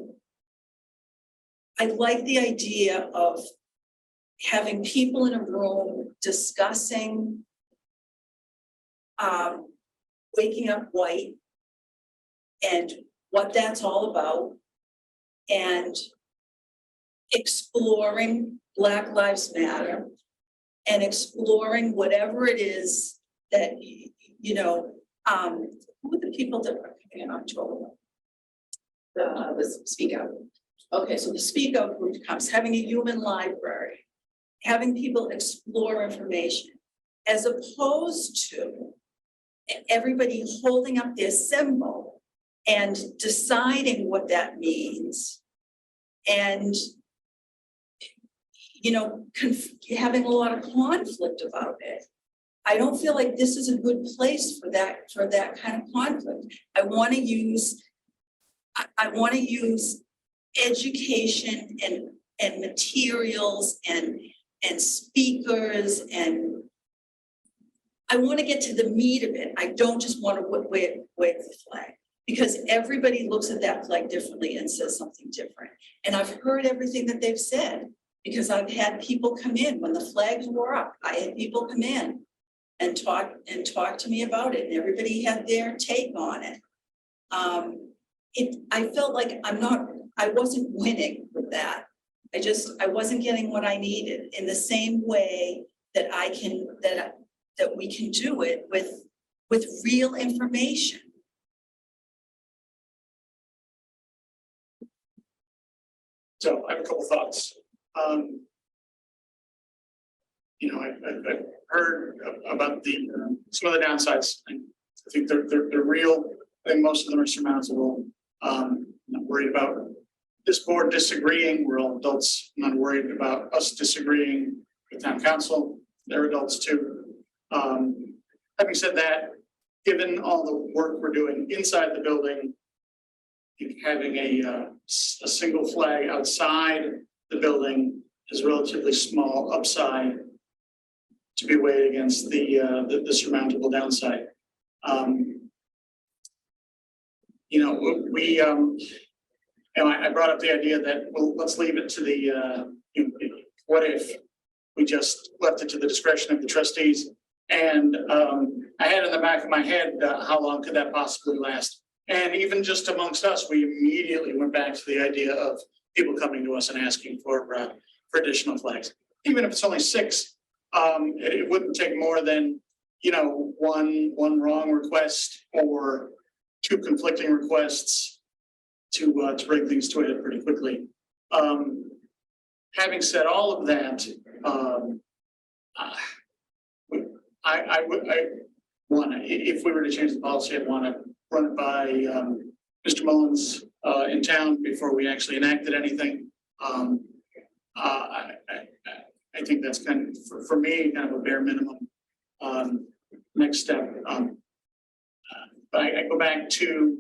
like the idea of having people in a room discussing waking up white and what that's all about, and exploring Black Lives Matter, and exploring whatever it is that, you know, who are the people that are coming in October? The Speak Out. Okay, so the Speak Out group comes, having a human library, having people explore information, as opposed to everybody holding up their symbol and deciding what that means. And, you know, having a lot of conflict about it. I don't feel like this is a good place for that kind of conflict. I want to use education and materials and speakers, and I want to get to the meat of it. I don't just want to wave the flag, because everybody looks at that flag differently and says something different. And I've heard everything that they've said, because I've had people come in when the flags were up. I had people come in and talk to me about it, and everybody had their take on it. I felt like I wasn't winning with that. I wasn't getting what I needed in the same way that that we can do it with real information. So I have a couple thoughts. You know, I've heard about some of the downsides. I think they're real. I think most of them are surmountable. I'm not worried about this board disagreeing. We're all adults. I'm not worried about us disagreeing with town council. They're adults too. Having said that, given all the work we're doing inside the building, having a single flag outside the building is relatively small upside to be weighed against the surmountable downside. You know, we and I brought up the idea that, well, let's leave it to the what if we just left it to the discretion of the trustees. And I had in the back of my head, how long could that possibly last? And even just amongst us, we immediately went back to the idea of people coming to us and asking for additional flags. Even if it's only 6, it wouldn't take more than, you know, one wrong request or 2 conflicting requests to bring things to a head pretty quickly. Having said all of that, I want to, if we were to change the policy, I'd want to run it by Mr. Mullins in town before we actually enacted anything. I think that's kind of, for me, kind of a bare minimum, next step. But I go back to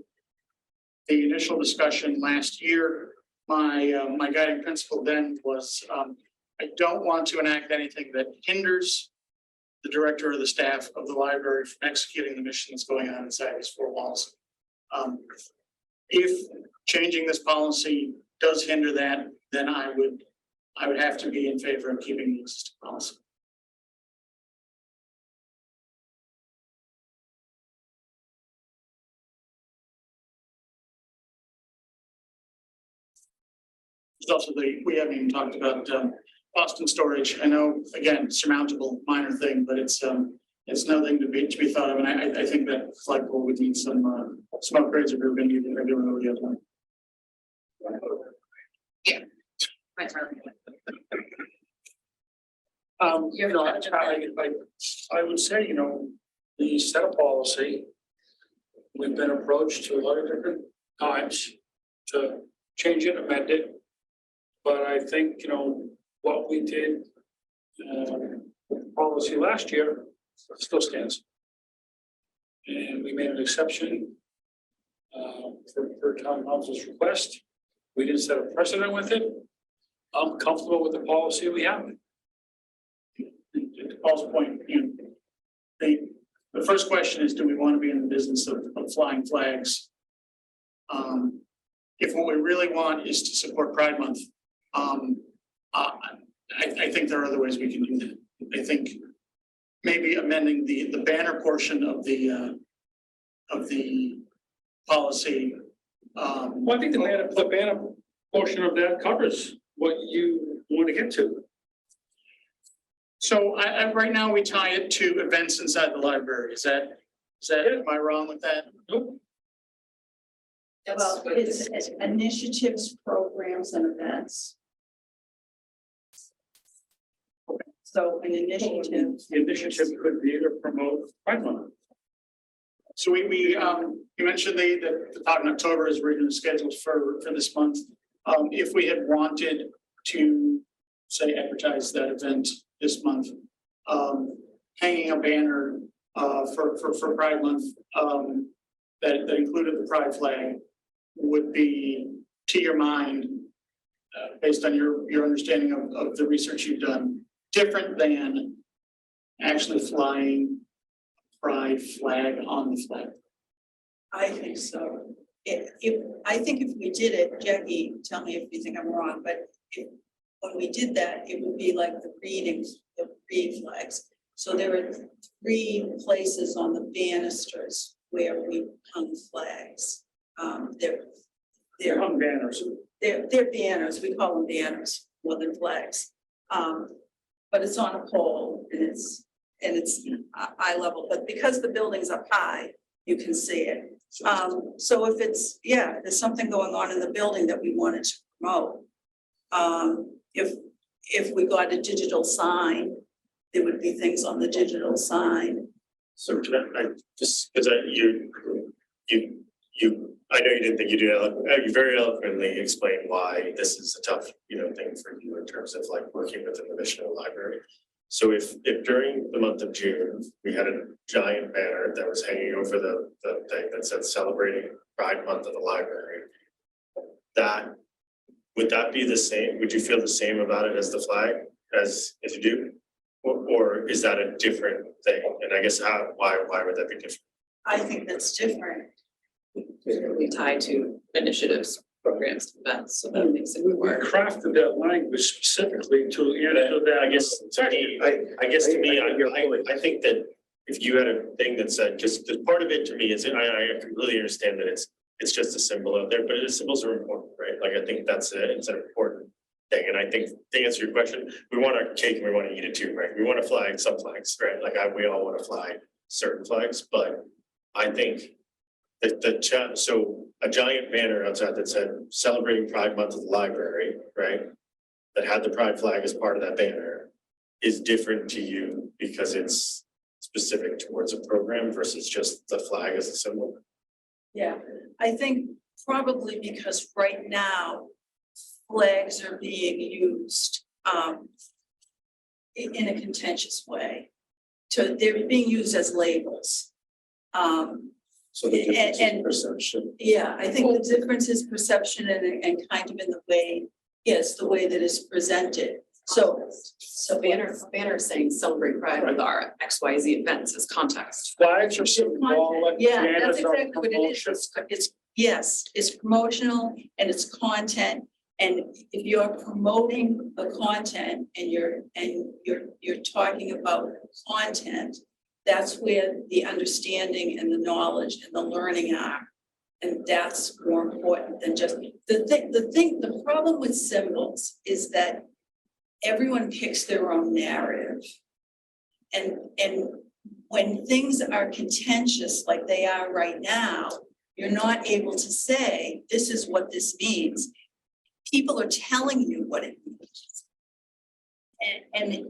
the initial discussion last year. My guiding principle then was, I don't want to enact anything that hinders the director or the staff of the library from executing the mission that's going on inside these four walls. If changing this policy does hinder that, then I would have to be in favor of keeping the existing policy. There's also we haven't even talked about Boston storage. I know, again, surmountable minor thing, but it's nothing to be thought of. And I think that flagpole would need some upgrades if we're going to be regularly. Yeah. Right. You know, I would say, you know, the set of policy, we've been approached a lot of different times to change it, amend it. But I think, you know, what we did, policy last year still stands. And we made an exception for town council's request. We didn't set a precedent with it. I'm comfortable with the policy we have. To Paul's point, the first question is, do we want to be in the business of flying flags? If what we really want is to support Pride Month, I think there are other ways we can do that. I think maybe amending the banner portion of the policy. Well, I think the banner portion of that covers what you want to get to. So right now we tie it to events inside the library. Is that, am I wrong with that? Nope. Well, it's initiatives, programs and events. So an initiative. The initiative could be to promote Pride Month. So you mentioned the talk in October is originally scheduled for this month. If we had wanted to, say, advertise that event this month, hanging a banner for Pride Month that included the Pride flag would be, to your mind, based on your understanding of the research you've done, different than actually flying Pride flag on the flag. I think so. I think if we did it, Jackie, tell me if you think I'm wrong, but when we did that, it would be like the reed flags. So there are 3 places on the banisters where we hung flags. They're hung banners. They're banners. We call them banners more than flags. But it's on a pole and it's eye level. But because the building's up high, you can see it. So if it's, there's something going on in the building that we wanted to promote. If we got a digital sign, there would be things on the digital sign. So can I just, because I know you didn't think you did, you very eloquently explained why this is a tough, thing for you in terms of like working within the mission of the library. So if during the month of June, we had a giant banner that was hanging over the thing that said celebrating Pride Month of the library, would that be the same? Would you feel the same about it as the flag as you do? Or is that a different thing? And I guess why would that be different? I think that's different. We tie to initiatives, programs, events, so that makes it We work. crafted that language specifically to answer that. I guess to me, I think that if you had a thing that said, because part of it to me is, I completely understand that it's just a symbol out there, but the symbols are important, right? Like I think it's an important thing. And I think to answer your question, we want our cake and we want to eat it too, right? We want to fly some flags, right? Like we all want to fly certain flags, but I think so a giant banner outside that said celebrating Pride Month of the library, right? That had the Pride flag as part of that banner is different to you because it's specific towards a program versus just the flag as a symbol. Yeah, I think probably because right now flags are being used um, in a contentious way. They're being used as labels. So the difference And- in perception. Yeah, I think the difference is perception and kind of in the way, yes, the way that is presented. So Banner is saying celebrate pride with our XYZ events as context. Flags are symbolic. yeah, banners that's are exactly what it is. promotion. It's, yes, it's promotional and it's content. And if you're promoting the content and you're talking about content, that's where the understanding and the knowledge and the learning are. And that's more important than just, the problem with symbols is that everyone picks their own narrative. And when things are contentious like they are right now, you're not able to say, this is what this means. People are telling you what it means. And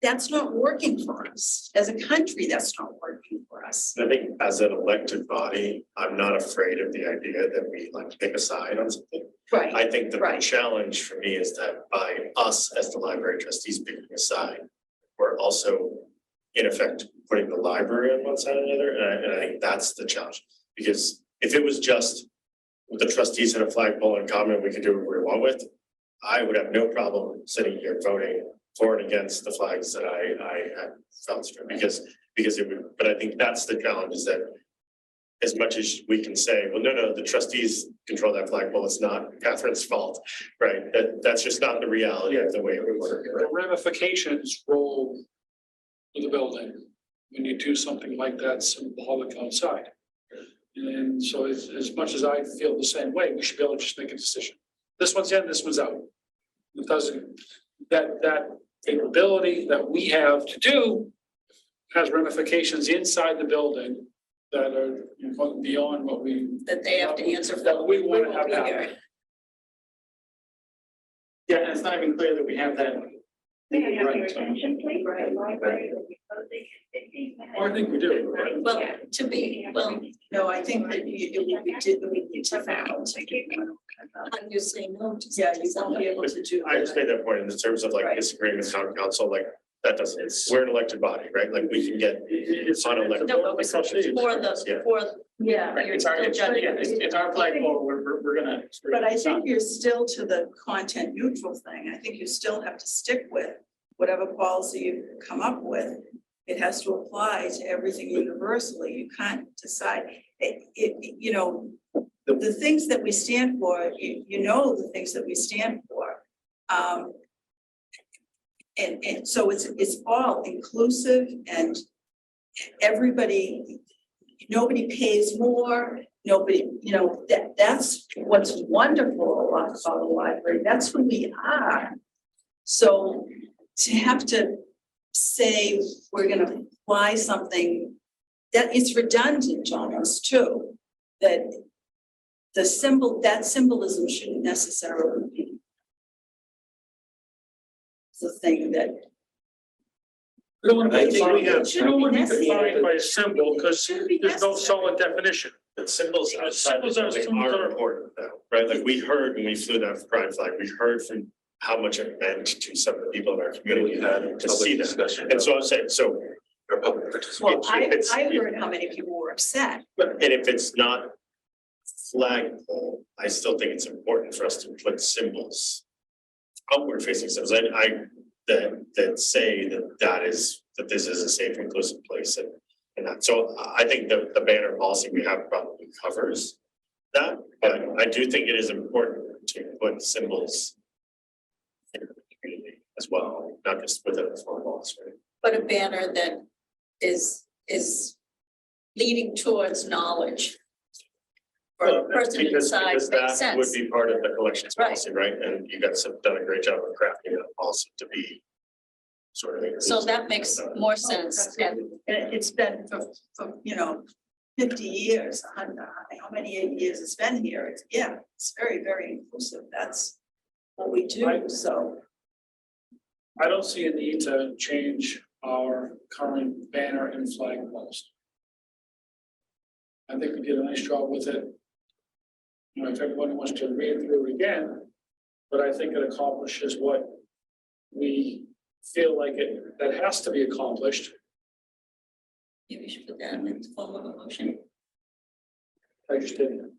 that's not working for us. As a country, that's not working for us. I think as an elected body, I'm not afraid of the idea that we like pick a side on something. Right, I think that the Right. challenge for me is that by us as the library trustees picking a side, we're also in effect putting the library on one side or the other, and I think that's the challenge. Because if it was just the trustees had a flagpole in common, we could do what we want with, I would have no problem sitting here voting for and against the flags that I had felt for, because it would, but I think that's the challenge, is that as much as we can say, well, no, the trustees control that flagpole, it's not Catherine's fault, right? That's just not the reality of the way it would work. The ramifications roll with the building when you do something like that symbolic outside. And so as much as I feel the same way, we should be able to just make a decision. This one's in, this one's out. It doesn't, that capability that we have to do has ramifications inside the building that are beyond what we. that they have to answer for. That we want to have won't be happen. here. Yeah, and it's not even clear that we have that. Or I think we do. Well, to be, well, No, I think that we need to found. how do you say no to? Yeah, you won't be able to do I just that. made that point in the terms of like Right. disagreeing with town council, like that doesn't, we're an elected body, right? Like we can get It's unelected. No, but Yeah. yeah, Right, you're it's our, still judging. it's our flagpole, we're gonna. But I think you're still to the content neutral thing. I think you still have to stick with whatever policy you come up with. It has to apply to everything universally. You can't decide, you know, the things that we stand for, you know, the things that we stand for. And so it's all inclusive and everybody, nobody pays more, nobody, you know, that's what's wonderful about the library. That's who we are. So to have to say we're gonna apply something that it's redundant almost too, that the that symbolism shouldn't necessarily be the thing that. We don't want to I be think we have- defined, we don't want to be defined by a symbol because there's no solid definition. The symbols outside the Symbols building are- are important though, right? Like we heard when we flew that pride flag, we heard from how much it meant to some of the people in our community to see that. And so I'm saying, so. Well, I It's- heard how many people were upset. And if it's not flagpole, I still think it's important for us to put symbols, outward facing symbols, that say that this is a safe, inclusive place and that. So I think the banner policy we have probably covers that, but I do think it is important to put symbols in the community as well, not just within the four walls, right? But a banner that is leading towards knowledge. For a person Because inside makes that would sense. be part of the collections Right. policy, right? And you guys have done a great job of crafting that policy to be sort of. So that makes more sense. And And it's been for, you know, 50 years, I don't know how many years it's been here. It's very, very inclusive. That's what we do, so. I don't see a need to change our current banner and flag post. I think we did a nice job with it. You know, if everybody wants to read through it again, but I think it accomplishes what we feel like that has to be accomplished. Maybe we should put that in the form of a motion, I just didn't.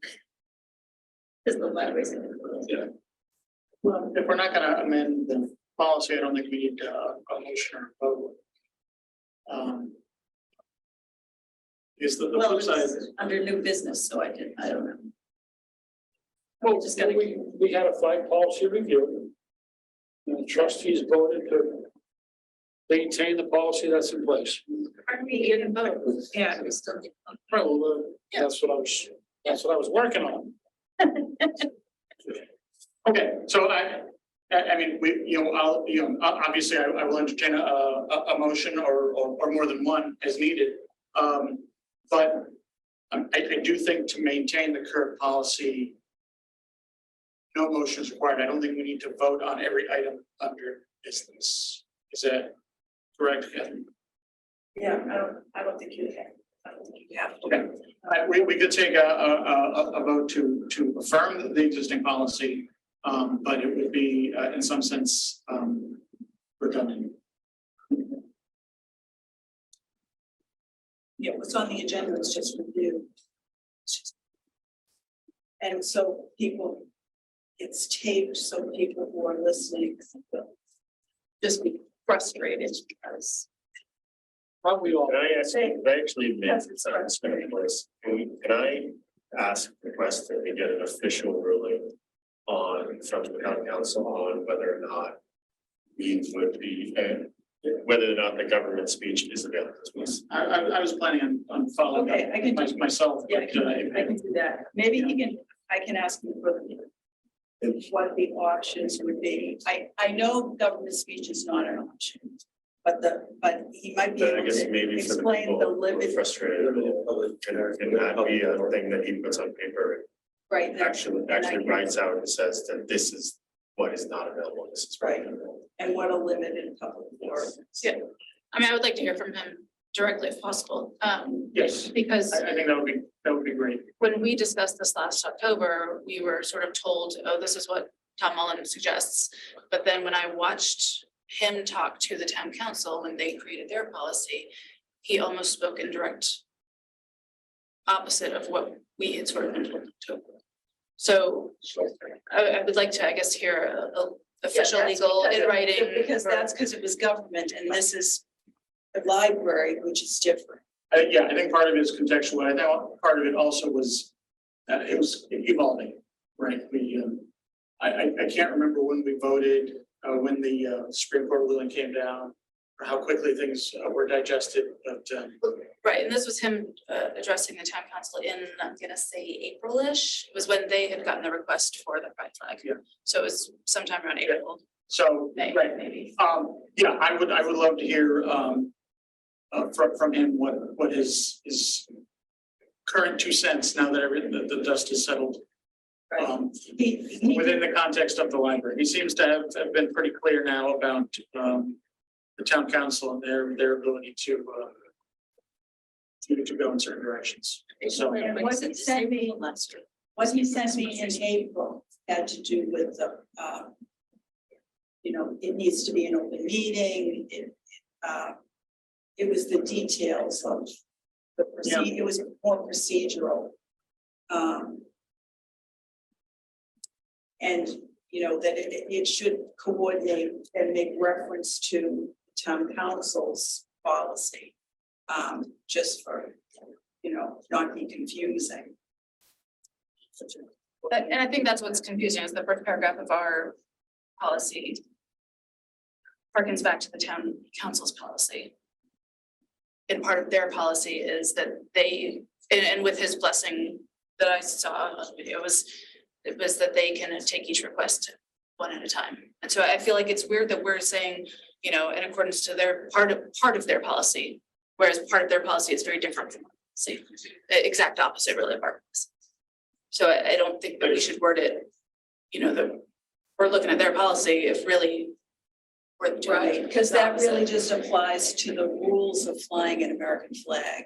because the libraries. Well, if we're not gonna amend the policy, I don't think we need a motion or a vote. Is the Well, flip side, it's under new business, so I don't know. Well, Just gotta- we had a flag policy review. And the trustees voted to maintain the policy that's in place. Pardon me, you can vote. Yeah. Well, that's what I was working on. okay, so I mean, obviously I will entertain a motion or more than one as needed. But I do think to maintain the current policy, no motion is required. I don't think we need to vote on every item under business. Is that correct, Catherine? Yeah, I don't think you have. I don't think you have. Okay, we could take a vote to affirm the existing policy, but it would be in some sense redundant. Yeah, what's on the agenda is just review. And so people, it's taped, so people who are listening will just be frustrated because. Probably all. Can I ask, can I actually admit it's not in place? Can I ask, request that we get an official ruling on, from the town council on whether or not we would be, whether or not the government speech is available to us? I was planning on following Okay, I can up do, myself. yeah, but, I can do that. Maybe I can ask him for what the options would be. I know government speech is not an option. But he might be But I able guess to maybe for the explain people the who are limit, frustrated, can that be a thing that he puts on paper, right? that- actually writes out and says that this is what is not available, this is Right. available. And what a limit in public forum. Yeah. I mean, I would like to hear from him directly if possible, Yes, because I think that would be great. when we discussed this last October, we were sort of told, oh, this is what Tom Mullen suggests. But then when I watched him talk to the town council when they created their policy, he almost spoke in direct opposite of what we had sort of been told to. So I would like to, I guess, hear a official Yeah, that's legal because in it- writing. Because that's because it was government and this is a library, which is different. Yeah, I think part of it is contextual. I think part of it also was, it was evolving, right? I can't remember when we voted, when the Supreme Court ruling came down, or how quickly things were digested, but Right, and this was him addressing the town council in, I'm gonna say April-ish, was when they had gotten the request for the pride flag. Yeah. So it was sometime around April, so, May, right. maybe. Yeah, I would love to hear from him what his current 2 cents now that the dust is settled. Within the context of the library. He seems to have been pretty clear now about the town council and their ability to go in certain directions. So And what he sent me in April had to do with the, it needs to be an open meeting. It was the details of the procedure, it was more procedural. And, that it should coordinate and make reference to town council's policy. Just for, not be confusing. And I think that's what's confusing is the first paragraph of our policy harkens back to the town council's policy. And part of their policy is that they, and with his blessing that I saw on the video it was that they can take each request one at a time. And so I feel like it's weird that we're saying, in accordance to their part of their policy, whereas part of their policy is very different from our policy, the exact opposite really of our policy. So I don't think that we should word it, that we're looking at their policy if really we're doing Right, because that the really opposite. just applies to the rules of flying an American flag.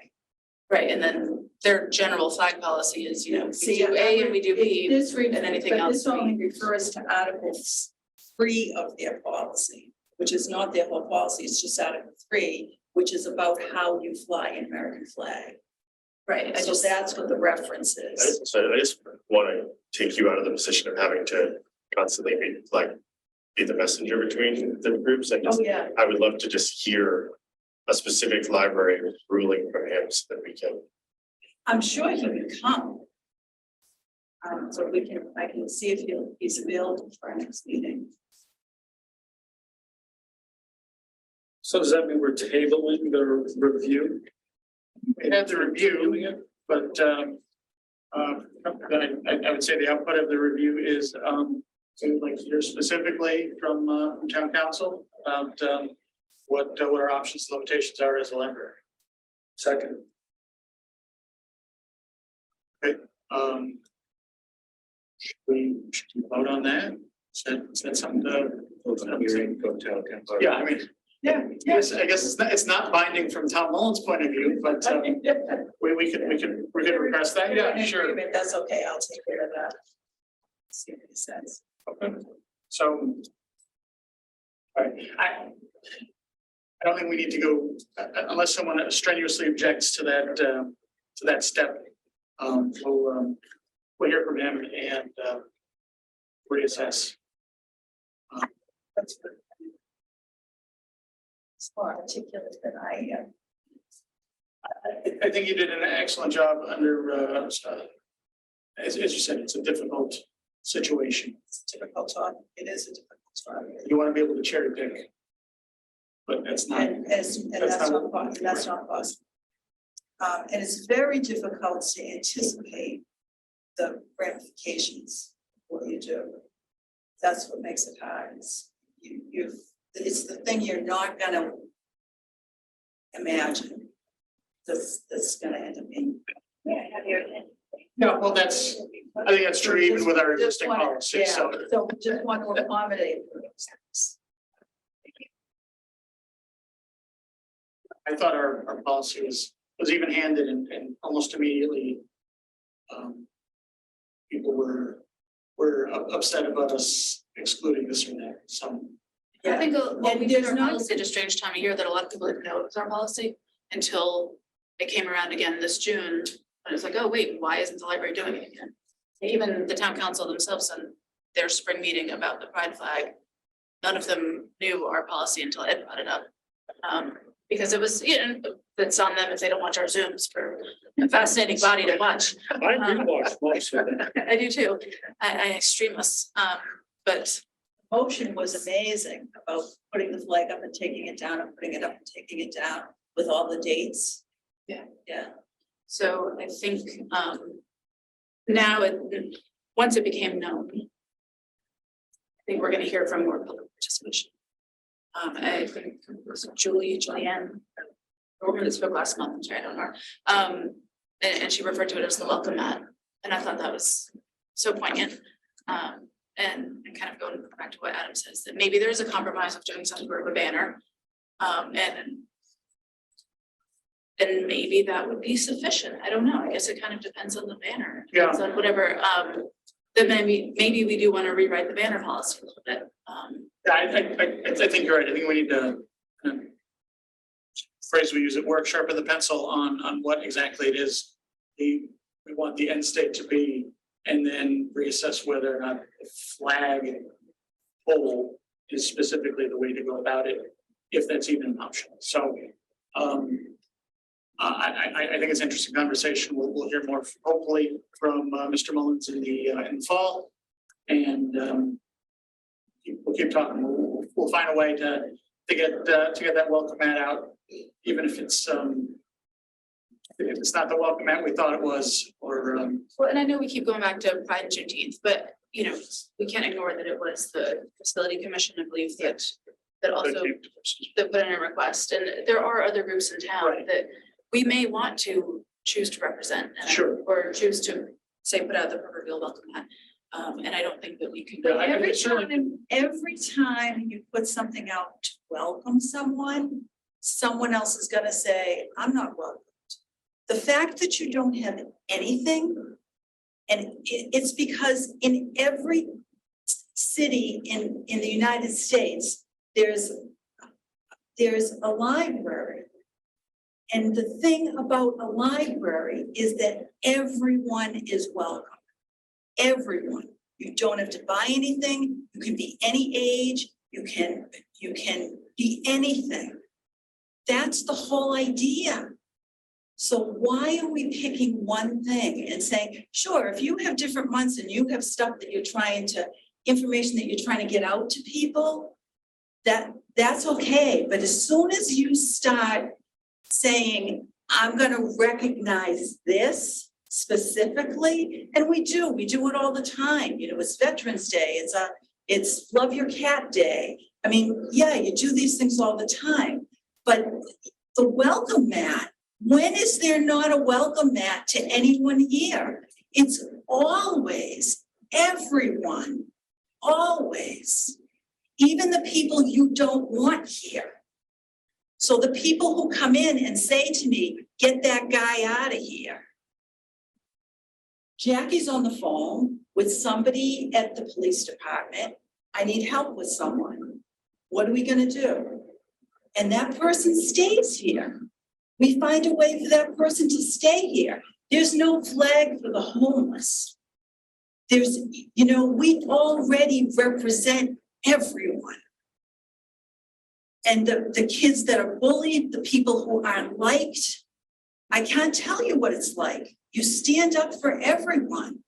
Right, and then their general flag policy is, we See, do A and we do B. This and anything but else this only refers to Article 3 of their policy. which is not their whole policy, it's just Article 3, which is about how you fly an American flag. Right, I So just, that's what the reference is. So I just want to take you out of the position of having to constantly be the messenger between the groups. Oh, yeah. I would love to just hear a specific library ruling from him so that we can. I'm sure he would come. So I can see if he's available for our next meeting. So does that mean we're tabling the review? We had the review, but I would say the output of the review is to like hear specifically from town council about what our options, limitations are as a library. Second. Should we vote on that? Is that something to? Yeah, I mean, yeah, yes, I guess it's not binding from Tom Mullen's point of view, but we could request that, yeah, sure. That's okay, I'll take care of that. See what he says. Okay. So. All right, I don't think we need to go, unless someone strenuously objects to that step. We'll hear from him and reassess. That's good. It's more articulate than I am. I think you did an excellent job under, as you said, it's a difficult situation. It's a difficult talk. It is a difficult talk. You want to be able to cherry pick. But that's not. And that's not possible. That's not possible. And it's very difficult to anticipate the ramifications of what you do. That's what makes it hard. It's the thing you're not gonna imagine that's gonna end up being. Yeah, well, I think that's true even with our existing policy, so. So we just want to accommodate for those things. I thought our policy was even handed and almost immediately. People were upset about us excluding this or that, so. I think what And we did there's our not- policy at a strange time of year that a lot of people didn't know it was our policy until it came around again this June. And it's like, oh, wait, why isn't the library doing it again? Even the town council themselves in their spring meeting about the pride flag, none of them knew our policy until Ed brought it up. Because it was, it's on them if they don't watch our Zooms for a fascinating body to watch. I rewatched most of it. I do too. I extremists, but Motion was amazing about putting the flag up and taking it down and putting it up and taking it down with all the dates. Yeah. Yeah. so I think now once it became known, I think we're gonna hear from more public participation. I think it was Julianne, or woman that spoke last month, I'm sorry, I don't know. And she referred to it as the welcome mat, and I thought that was so poignant. And kind of going back to what Adam says, that maybe there's a compromise of doing some sort of a banner. And maybe that would be sufficient. I don't know. I guess it kind of depends on the banner. Yeah. Depends on whatever, then maybe we do want to rewrite the banner policy a little bit. I think you're right. I think we need to. Phrase we use at work, sharpen the pencil on what exactly it is we want the end state to be, and then reassess whether or not the flag pole is specifically the way to go about it, if that's even an option. So I think it's an interesting conversation. We'll hear more hopefully from Mr. Mullins in the fall, and we'll keep talking. We'll find a way to get that welcome mat out, even if it's not the welcome mat we thought it was, or Well, and I know we keep going back to Pride and Juneteenth, but we can't ignore that it was the Facility Commission, I believe, that also that put in a request, and there are other groups in town Right. that we may want to choose to represent. Sure. Or choose to say, put out the proverbial welcome mat. And I don't think that we can. Yeah, I Every certainly- time you put something out to welcome someone else is gonna say, I'm not welcomed. The fact that you don't have anything, and it's because in every city in the United States, there's a library. And the thing about a library is that everyone is welcome. Everyone. You don't have to buy anything. You can be any age. You can be anything. That's the whole idea. So why are we picking one thing and saying, sure, if you have different months and you have stuff that you're trying to, information that you're trying to get out to people, that's okay. But as soon as you start saying, I'm gonna recognize this specifically, and we do it all the time. You know, it's Veterans Day, it's Love Your Cat Day. I mean, yeah, you do these things all the time, but the welcome mat, when is there not a welcome mat to anyone here? It's always everyone, always, even the people you don't want here. So the people who come in and say to me, get that guy out of here. Jackie's on the phone with somebody at the police department. I need help with someone. What are we gonna do? And that person stays here. We find a way for that person to stay here. There's no flag for the homeless. There's, you know, we already represent everyone. And the kids that are bullied, the people who aren't liked, I can't tell you what it's like. You stand up for everyone.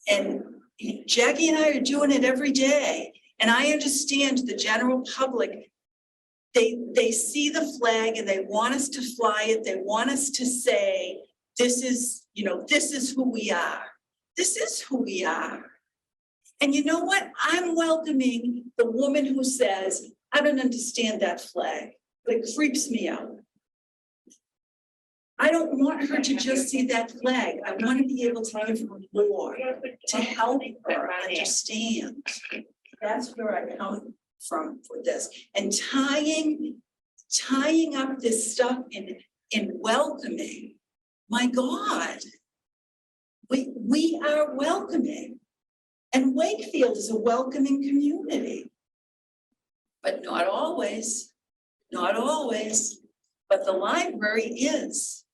And Jackie and I are doing it every day. And I understand the general public, they see the flag and they want us to fly it. They want us to say, this is, you know, this is who we are. This is who we are. And you know what? I'm welcoming the woman who says, I don't understand that flag, but it creeps me out. I don't want her to just see that flag. I want to be able to give her more to help her understand. That's where I come from for this. And tying up this stuff in welcoming, my God, we are welcoming. And Wakefield is a welcoming community. But not always, but the library is.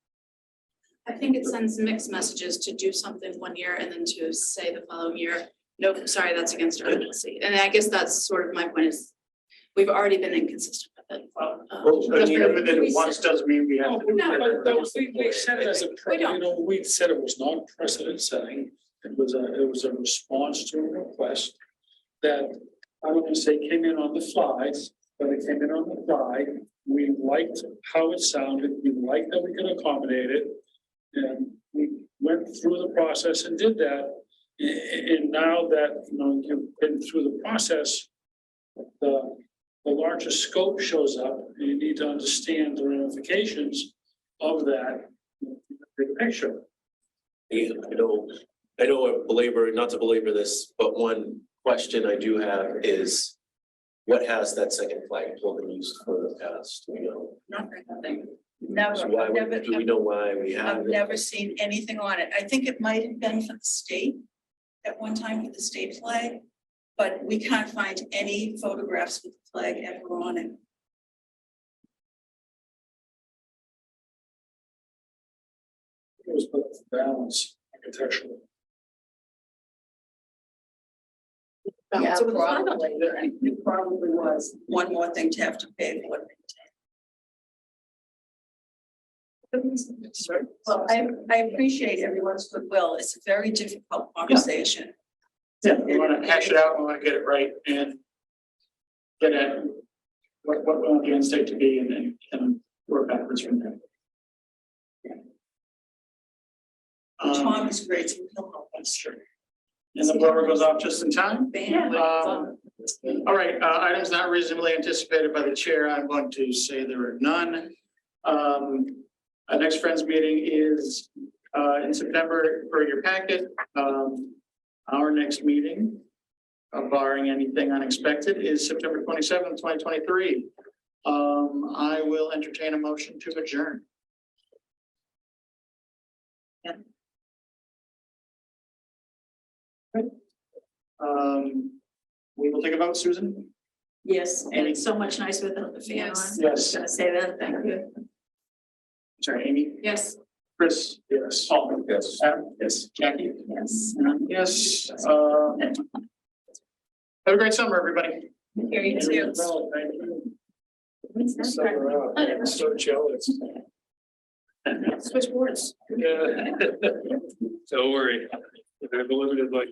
I think it sends mixed messages to do something one year and then to say the following year, nope, sorry, that's against our policy. And I guess that's sort of my point is, we've already been inconsistent with it. Just because we did it once doesn't mean we have to. No, but that was, we said it as a, We don't. you know, we said it was not precedent setting. It was a response to a request that, I don't want to say came in on the fly, but it came in on the fly. We liked how it sounded. We liked that we could accommodate it. And we went through the process and did that. And now that, you know, you've been through the process, the larger scope shows up and you need to understand the ramifications of that big picture. Yeah, I know a belabor, not to belabor this, but one question I do have is, what has that second flagpole been used for in the past? Do we know? Nothing. So why, do we know why we have I've it? never seen anything on it. I think it might have been for the state at one time for the state flag, but we can't find any photographs with the flag ever on it. It was put for balance architecturally. Yeah, Yeah, probably. It probably was one more thing to have to pay for. Well, I appreciate everyone's goodwill. It's a very difficult conversation. Yeah, we want to hash it out, we want to get it right and get at what we want the end state to be and then work backwards from there. Tom is great, so he'll help us. Sure. And the blower goes off just in time. Bam. All right, items not reasonably anticipated by the chair, I'm going to say there are none. Our next Friends meeting is in September for your packet. Our next meeting, barring anything unexpected, is September 27th, 2023. I will entertain a motion to adjourn. We will take a vote, Susan. Yes, and it's so much nicer without the fan on. Yes. I was gonna say that, thank you. Sorry, Amy, Yes. Chris, Yes. Paul, Yes. Adam, Yes. Jackie, Yes. yes, have a great summer, everybody. Here you too. Well, thank you. What's that? So, I'm so jealous. Switch boards. Yeah. Don't worry. I have a limited like.